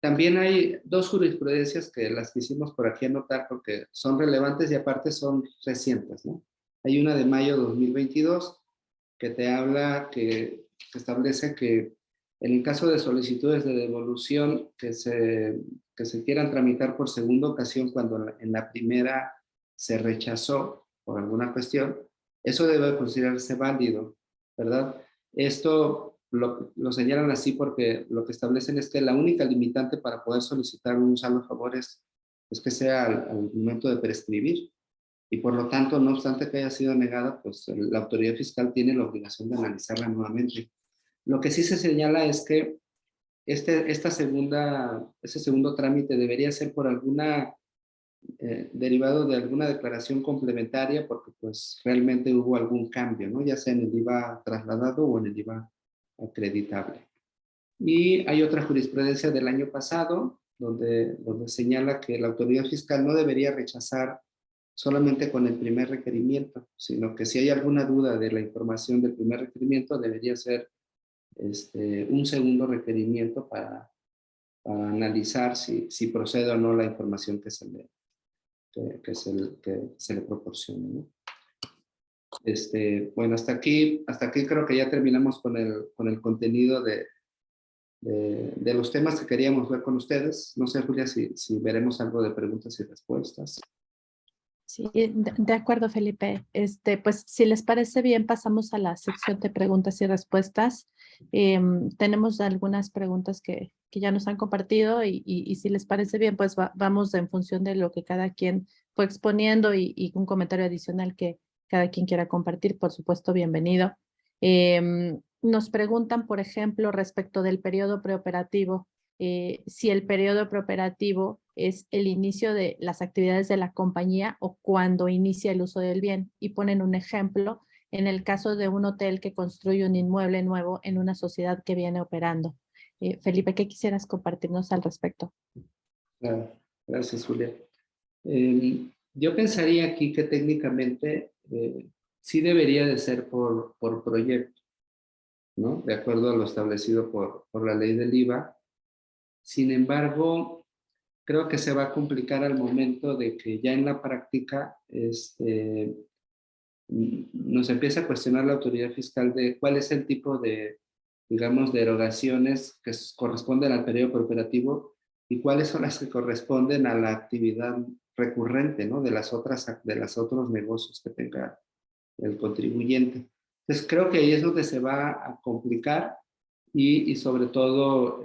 También hay dos jurisprudencias que las quisimos por aquí anotar porque son relevantes y aparte son recientes, ¿no? Hay una de mayo de 2022 que te habla, que establece que en el caso de solicitudes de devolución que se quieran tramitar por segunda ocasión cuando en la primera se rechazó por alguna cuestión, eso debe considerarse válido, ¿verdad? Esto lo señalan así porque lo que establecen es que la única limitante para poder solicitar un saldo a favor es que sea al momento de prescribir. Y por lo tanto, no obstante que haya sido negada, pues la autoridad fiscal tiene la obligación de analizarla nuevamente. Lo que sí se señala es que ese segundo trámite debería ser por derivado de alguna declaración complementaria, porque pues realmente hubo algún cambio, ¿no?, ya sea en el IVA trasladado o en el IVA acreditable. Y hay otra jurisprudencia del año pasado, donde señala que la autoridad fiscal no debería rechazar solamente con el primer requerimiento, sino que si hay alguna duda de la información del primer requerimiento, debería ser un segundo requerimiento para analizar si procede o no la información que se le proporciona, ¿no? Bueno, hasta aquí creo que ya terminamos con el contenido de los temas que queríamos ver con ustedes. No sé, Julia, si veremos algo de preguntas y respuestas. Sí, de acuerdo, Felipe. Pues si les parece bien, pasamos a la sección de preguntas y respuestas. Tenemos algunas preguntas que ya nos han compartido y si les parece bien, pues vamos en función de lo que cada quien fue exponiendo y un comentario adicional que cada quien quiera compartir, por supuesto, bienvenido. Nos preguntan, por ejemplo, respecto del periodo preoperativo, si el periodo preoperativo es el inicio de las actividades de la compañía o cuando inicia el uso del bien. Y ponen un ejemplo en el caso de un hotel que construye un inmueble nuevo en una sociedad que viene operando. Felipe, ¿qué quisieras compartirnos al respecto? Claro, gracias, Julia. Yo pensaría aquí que técnicamente sí debería de ser por proyecto, ¿no? De acuerdo a lo establecido por la ley del IVA. Sin embargo, creo que se va a complicar al momento de que ya en la práctica nos empieza a cuestionar la autoridad fiscal de cuál es el tipo de, digamos, de erogaciones que corresponden al periodo preoperativo y cuáles son las que corresponden a la actividad recurrente, ¿no? De los otros negocios que tenga el contribuyente. Entonces, creo que ahí es donde se va a complicar y sobre todo,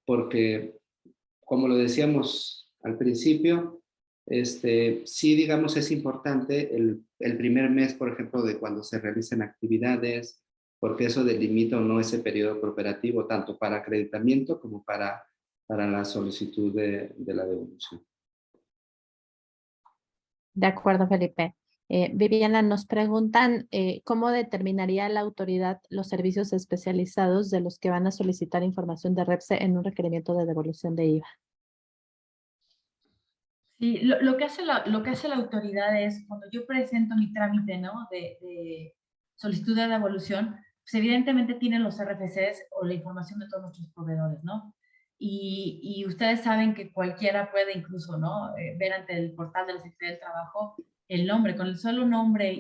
porque, como lo decíamos al principio, sí, digamos, es importante el primer mes, por ejemplo, de cuando se realicen actividades, porque eso delimita o no ese periodo preoperativo, tanto para acreditamiento como para la solicitud de la devolución. De acuerdo, Felipe. Viviana, nos preguntan cómo determinaría la autoridad los servicios especializados de los que van a solicitar información de REPSE en un requerimiento de devolución de IVA. Sí, lo que hace la autoridad es, cuando yo presento mi trámite, ¿no? de solicitud de devolución, pues evidentemente tienen los RFCs o la información de todos nuestros proveedores, ¿no? Y ustedes saben que cualquiera puede incluso, ¿no? Ver ante el portal de la Secretaría del Trabajo el nombre, con el solo nombre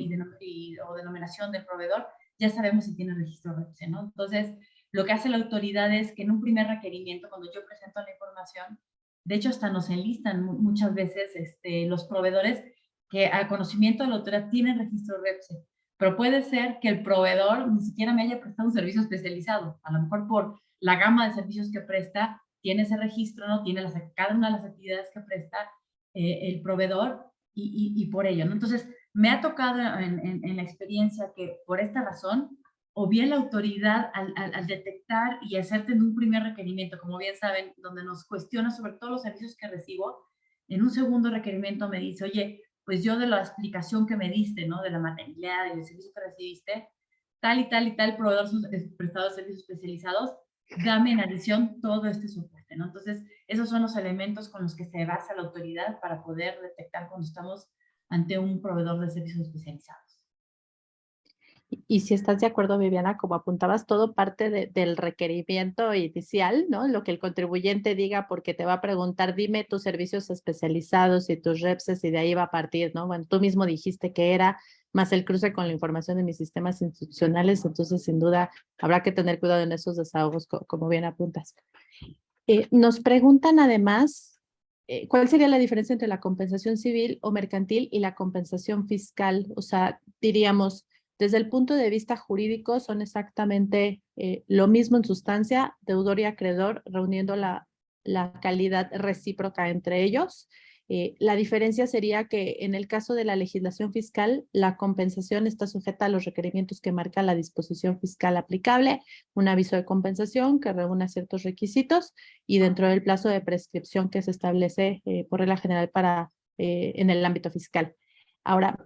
o denominación del proveedor, ya sabemos si tiene registro RFC, ¿no? Entonces, lo que hace la autoridad es que en un primer requerimiento, cuando yo presento la información, de hecho, hasta nos enlistan muchas veces los proveedores que al conocimiento de la autoridad tienen registro REPSE, pero puede ser que el proveedor ni siquiera me haya prestado un servicio especializado. A lo mejor por la gama de servicios que presta, tiene ese registro, ¿no? Tiene cada una de las actividades que presta el proveedor y por ello, ¿no? Entonces, me ha tocado en la experiencia que por esta razón, o bien la autoridad al detectar y hacerte en un primer requerimiento, como bien saben, donde nos cuestiona sobre todos los servicios que recibo, en un segundo requerimiento me dice, oye, pues yo de la explicación que me diste, ¿no? De la materialidad, del servicio que recibiste, tal y tal y tal proveedor prestado de servicios especializados, dame en adición todo este soporte, ¿no? Entonces, esos son los elementos con los que se basa la autoridad para poder detectar cuando estamos ante un proveedor de servicios especializados. Y si estás de acuerdo, Viviana, como apuntabas, todo parte del requerimiento inicial, ¿no? Lo que el contribuyente diga, porque te va a preguntar, dime tus servicios especializados y tus REPSes, y de ahí va a partir, ¿no? Bueno, tú mismo dijiste que era, más el cruce con la información de mis sistemas institucionales, entonces sin duda habrá que tener cuidado en esos desahogos, como bien apuntas. Nos preguntan además, ¿cuál sería la diferencia entre la compensación civil o mercantil y la compensación fiscal? O sea, diríamos, desde el punto de vista jurídico son exactamente lo mismo en sustancia, deudor y acreedor, reuniendo la calidad recíproca entre ellos. La diferencia sería que en el caso de la legislación fiscal, la compensación está sujeta a los requerimientos que marca la disposición fiscal aplicable, un aviso de compensación que reúna ciertos requisitos y dentro del plazo de prescripción que se establece por regla general en el ámbito fiscal. Ahora,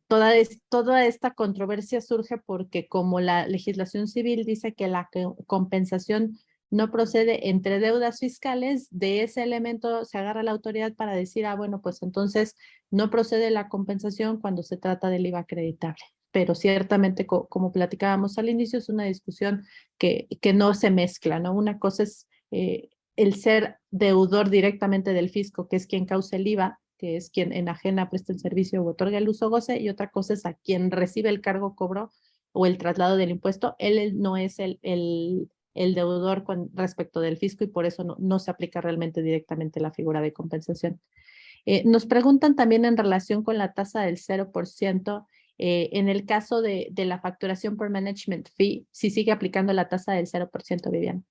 toda esta controversia surge porque como la legislación civil dice que la compensación no procede entre deudas fiscales, de ese elemento se agarra la autoridad para decir, bueno, pues entonces no procede la compensación cuando se trata del IVA acreditable. Pero ciertamente, como platicábamos al inicio, es una discusión que no se mezcla, ¿no? Una cosa es el ser deudor directamente del fisco, que es quien causa el IVA, que es quien enajena, presta el servicio o otorga el uso goce, y otra cosa es a quien recibe el cargo, cobro o el traslado del impuesto. Él no es el deudor con respecto del fisco y por eso no se aplica realmente directamente la figura de compensación. Nos preguntan también en relación con la tasa del 0%, en el caso de la facturación por management fee, si sigue aplicando la tasa del 0%, Viviana.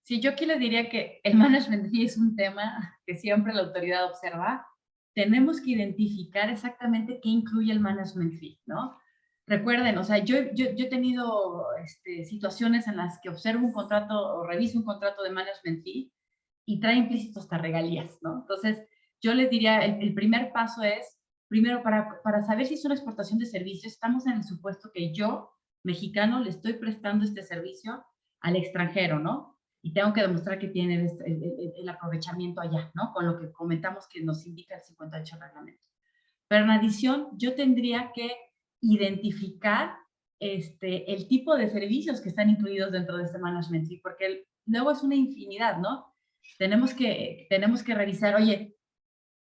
Sí, yo aquí les diría que el management fee es un tema que siempre la autoridad observa. Tenemos que identificar exactamente qué incluye el management fee, ¿no? Recuerden, o sea, yo he tenido situaciones en las que observo un contrato o reviso un contrato de management fee y trae implícitos hasta regalías, ¿no? Entonces, yo les diría, el primer paso es, primero, para saber si es una exportación de servicios, estamos en el supuesto que yo, mexicano, le estoy prestando este servicio al extranjero, ¿no? Y tengo que demostrar que tiene el aprovechamiento allá, ¿no? Con lo que comentamos que nos indica el 58 reglamento. Pero en adición, yo tendría que identificar el tipo de servicios que están incluidos dentro de este management fee, porque luego es una infinidad, ¿no? Tenemos que revisar, oye,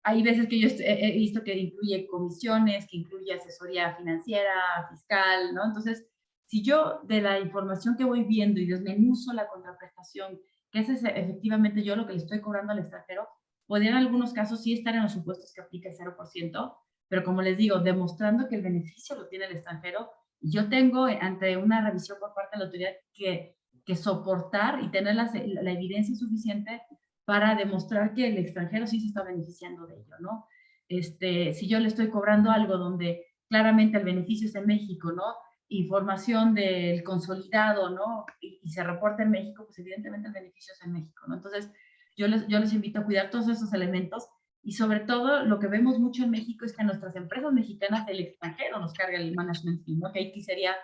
hay veces que yo he visto que incluye comisiones, que incluye asesoría financiera, fiscal, ¿no? Entonces, si yo de la información que voy viendo y desmenuzo la contraprestación, que es efectivamente yo lo que le estoy cobrando al extranjero, podría en algunos casos sí estar en los supuestos que aplica el 0%, pero como les digo, demostrando que el beneficio lo tiene el extranjero, yo tengo ante una revisión por parte de la autoridad que soportar y tener la evidencia suficiente para demostrar que el extranjero sí se está beneficiando de ello, ¿no? Si yo le estoy cobrando algo donde claramente el beneficio es en México, ¿no? Información del consolidado, ¿no? Y se reporta en México, pues evidentemente el beneficio es en México, ¿no? Entonces, yo les invito a cuidar todos esos elementos y sobre todo lo que vemos mucho en México es que a nuestras empresas mexicanas el extranjero nos carga el management fee, ¿no? Que aquí sería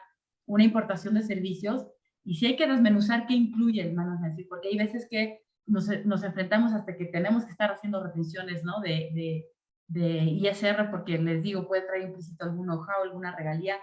una importación de servicios y sí hay que desmenuzar qué incluye el management fee, porque hay veces que nos enfrentamos hasta que tenemos que estar haciendo retenciones, ¿no? de ISR, porque les digo, puede traer implícito algún know-how, alguna regalía,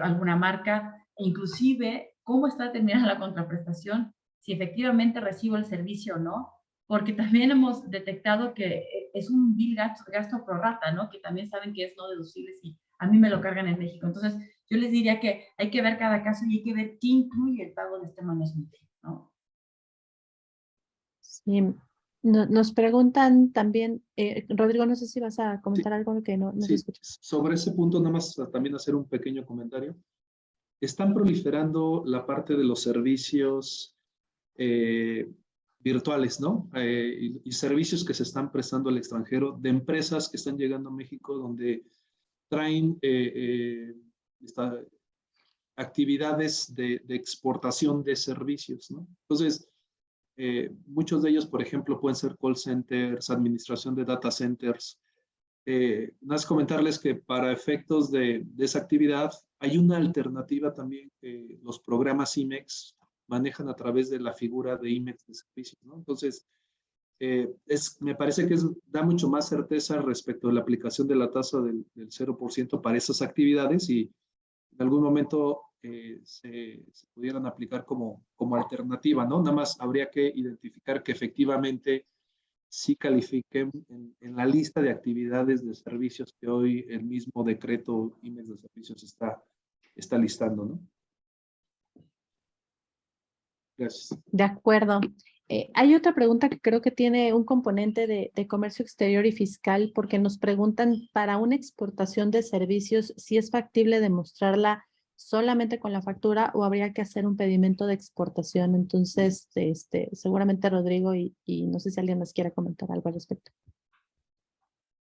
alguna marca, e inclusive cómo está determinada la contraprestación, si efectivamente recibo el servicio o no, porque también hemos detectado que es un bill gasto pro rata, ¿no? Que también saben que es no deducible si a mí me lo cargan en México. Entonces, yo les diría que hay que ver cada caso y hay que ver qué incluye el pago de este management, ¿no? Sí. Nos preguntan también, Rodrigo, no sé si vas a comentar algo que no se escucha. Sobre ese punto, nada más también hacer un pequeño comentario. Están proliferando la parte de los servicios virtuales, ¿no? Y servicios que se están prestando al extranjero de empresas que están llegando a México donde traen actividades de exportación de servicios, ¿no? Entonces, muchos de ellos, por ejemplo, pueden ser call centers, administración de data centers. Nada más comentarles que para efectos de esa actividad hay una alternativa también que los programas IMEX manejan a través de la figura de IMEX de servicios, ¿no? Entonces, me parece que da mucho más certeza respecto a la aplicación de la tasa del 0% para esas actividades y en algún momento se pudieran aplicar como alternativa, ¿no? Nada más habría que identificar que efectivamente sí califiquen en la lista de actividades de servicios que hoy el mismo decreto IMEX de servicios está listando, ¿no? Gracias. De acuerdo. Hay otra pregunta que creo que tiene un componente de comercio exterior y fiscal, porque nos preguntan para una exportación de servicios si es factible demostrarla solamente con la factura o habría que hacer un pedimento de exportación. Entonces, seguramente Rodrigo y no sé si alguien más quiera comentar algo al respecto.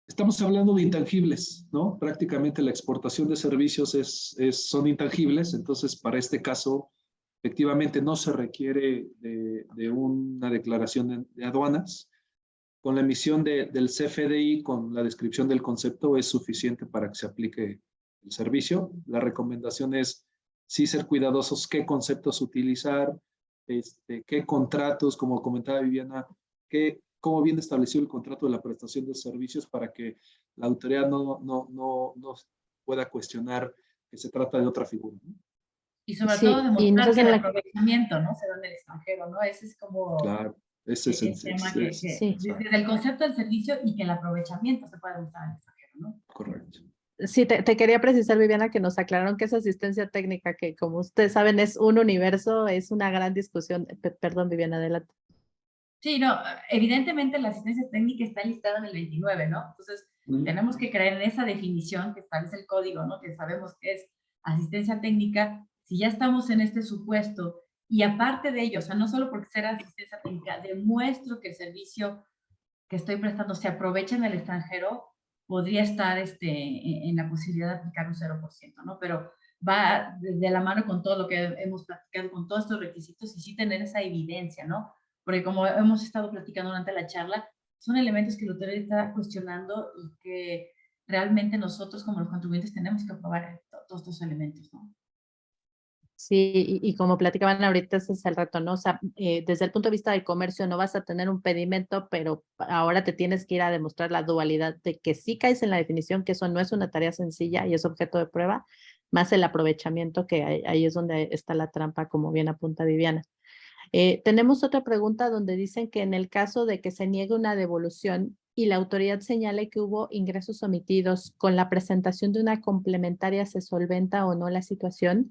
Estamos hablando de intangibles, ¿no? Prácticamente la exportación de servicios son intangibles, entonces para este caso efectivamente no se requiere de una declaración de aduanas. Con la emisión del CFDI, con la descripción del concepto, es suficiente para que se aplique el servicio. La recomendación es sí ser cuidadosos qué conceptos utilizar, qué contratos, como comentaba Viviana, cómo viene establecido el contrato de la prestación de servicios para que la autoridad no pueda cuestionar que se trata de otra figura, ¿no? Y sobre todo demostrar que el aprovechamiento, ¿no? Se da en el extranjero, ¿no? Ese es como claro, Ese es el tema que sí. desde el concepto del servicio y que el aprovechamiento se pueda usar al extranjero, ¿no? correcto. Sí, te quería precisar, Viviana, que nos aclararon que esa asistencia técnica, que como ustedes saben es un universo, es una gran discusión. Perdón, Viviana, adelante. Sí, no, evidentemente la asistencia técnica está listada en el 29, ¿no? Entonces, tenemos que creer en esa definición que establece el código, ¿no? Que sabemos que es asistencia técnica. Si ya estamos en este supuesto, y aparte de ello, o sea, no solo porque sea asistencia técnica, demuestro que el servicio que estoy prestando se aprovecha en el extranjero, podría estar en la posibilidad de aplicar un 0%, ¿no? Pero va de la mano con todo lo que hemos platicado, con todos estos requisitos y sí tener esa evidencia, ¿no? Porque como hemos estado platicando durante la charla, son elementos que el autoridad está cuestionando y que realmente nosotros como los contribuyentes tenemos que aprobar todos estos elementos, ¿no? Sí, y como platicaban ahorita, ese es el reto, ¿no? O sea, desde el punto de vista del comercio no vas a tener un pedimento, pero ahora te tienes que ir a demostrar la dualidad de que sí caes en la definición, que eso no es una tarea sencilla y es objeto de prueba, más el aprovechamiento, que ahí es donde está la trampa, como bien apunta Viviana. Tenemos otra pregunta donde dicen que en el caso de que se niegue una devolución y la autoridad señale que hubo ingresos omitidos, con la presentación de una complementaria se solventa o no la situación.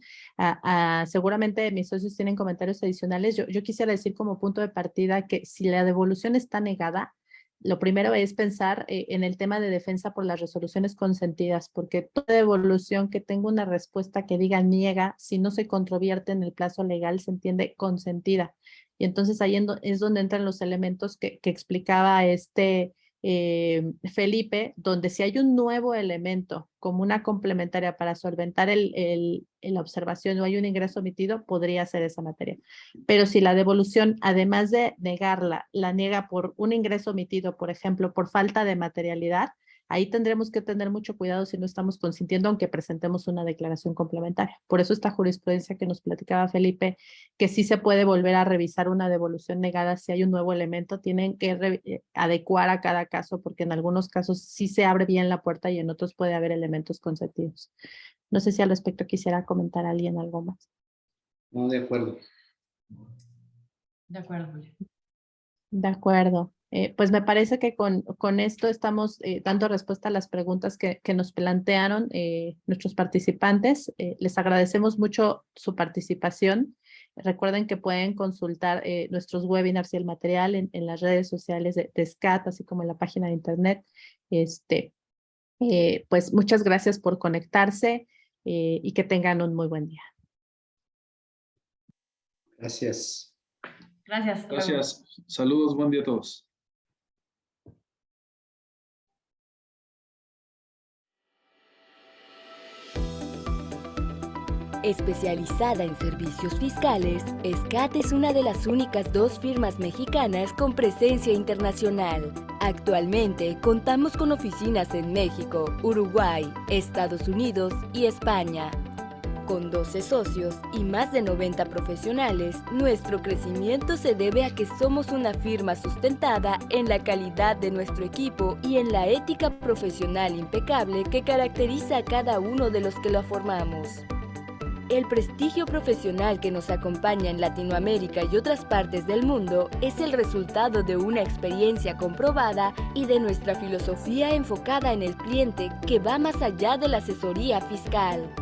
Seguramente mis socios tienen comentarios adicionales. Yo quisiera decir como punto de partida que si la devolución está negada, lo primero es pensar en el tema de defensa por las resoluciones consentidas, porque toda devolución que tenga una respuesta que diga niega, si no se controvierte en el plazo legal, se entiende consentida. Y entonces ahí es donde entran los elementos que explicaba Felipe, donde si hay un nuevo elemento como una complementaria para solventar la observación o hay un ingreso omitido, podría ser esa materia. Pero si la devolución, además de negarla, la niega por un ingreso omitido, por ejemplo, por falta de materialidad, ahí tendremos que tener mucho cuidado si no estamos consintiendo, aunque presentemos una declaración complementaria. Por eso esta jurisprudencia que nos platicaba Felipe, que sí se puede volver a revisar una devolución negada si hay un nuevo elemento, tienen que adecuar a cada caso, porque en algunos casos sí se abre bien la puerta y en otros puede haber elementos consentidos. No sé si al respecto quisiera comentar a alguien algo más. No, de acuerdo. De acuerdo, Julia. De acuerdo. Pues me parece que con esto estamos dando respuesta a las preguntas que nos plantearon nuestros participantes. Les agradecemos mucho su participación. Recuerden que pueden consultar nuestros webinars y el material en las redes sociales de SCAT, así como en la página de internet. Pues muchas gracias por conectarse y que tengan un muy buen día. Gracias. Gracias. Gracias. Saludos, buen día a todos. Especializada en servicios fiscales, SCAT es una de las únicas 2 firmas mexicanas con presencia internacional. Actualmente contamos con oficinas en México, Uruguay, Estados Unidos y España. Con 12 socios y más de 90 profesionales, nuestro crecimiento se debe a que somos una firma sustentada en la calidad de nuestro equipo y en la ética profesional impecable que caracteriza a cada uno de los que lo formamos. El prestigio profesional que nos acompaña en Latinoamérica y otras partes del mundo es el resultado de una experiencia comprobada y de nuestra filosofía enfocada en el cliente que va más allá de la asesoría fiscal.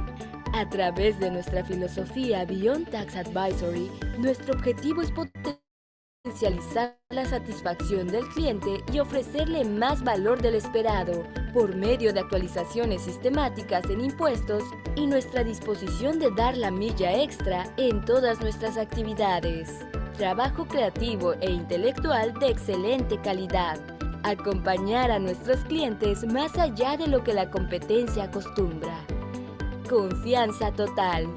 A través de nuestra filosofía Beyond Tax Advisory, nuestro objetivo es potencializar la satisfacción del cliente y ofrecerle más valor del esperado por medio de actualizaciones sistemáticas en impuestos y nuestra disposición de dar la milla extra en todas nuestras actividades. Trabajo creativo e intelectual de excelente calidad. Acompañar a nuestros clientes más allá de lo que la competencia acostumbra. Confianza total.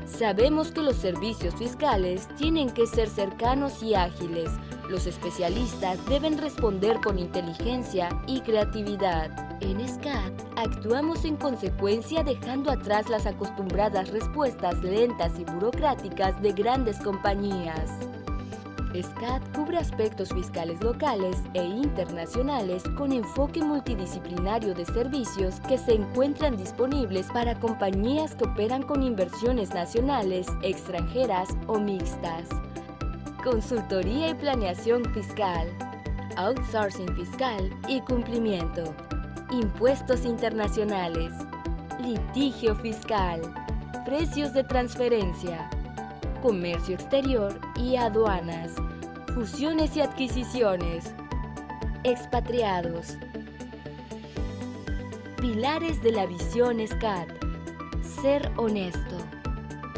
Sabemos que los servicios fiscales tienen que ser cercanos y ágiles. Los especialistas deben responder con inteligencia y creatividad. En SCAT actuamos en consecuencia dejando atrás las acostumbradas respuestas lentas y burocráticas de grandes compañías. SCAT cubre aspectos fiscales locales e internacionales con enfoque multidisciplinario de servicios que se encuentran disponibles para compañías que operan con inversiones nacionales, extranjeras o mixtas. consultoría y planeación fiscal, outsourcing fiscal y cumplimiento, impuestos internacionales, litigio fiscal, precios de transferencia, comercio exterior y aduanas, fusiones y adquisiciones, expatriados. Pilares de la visión SCAT: ser honesto,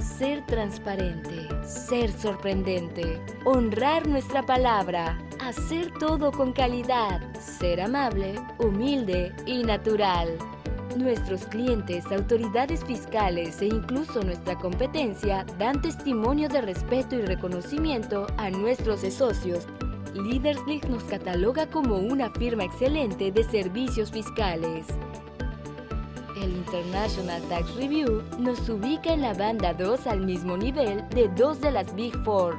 ser transparente, ser sorprendente, honrar nuestra palabra, hacer todo con calidad, ser amable, humilde y natural. Nuestros clientes, autoridades fiscales e incluso nuestra competencia dan testimonio de respeto y reconocimiento a nuestros socios. LeadersLeague nos cataloga como una firma excelente de servicios fiscales. El International Tax Review nos ubica en la banda 2 al mismo nivel de 2 de las Big Four.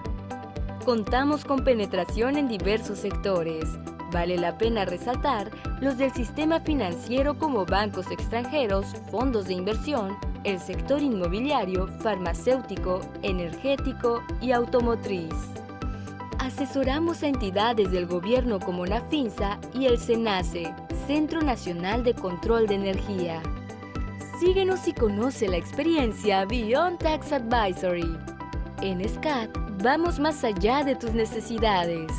Contamos con penetración en diversos sectores. Vale la pena resaltar los del sistema financiero como bancos extranjeros, fondos de inversión, el sector inmobiliario, farmacéutico, energético y automotriz. Asesoramos a entidades del gobierno como NAFINSA y el SENACE, Centro Nacional de Control de Energía. Síguenos y conoce la experiencia Beyond Tax Advisory. En SCAT, vamos más allá de tus necesidades.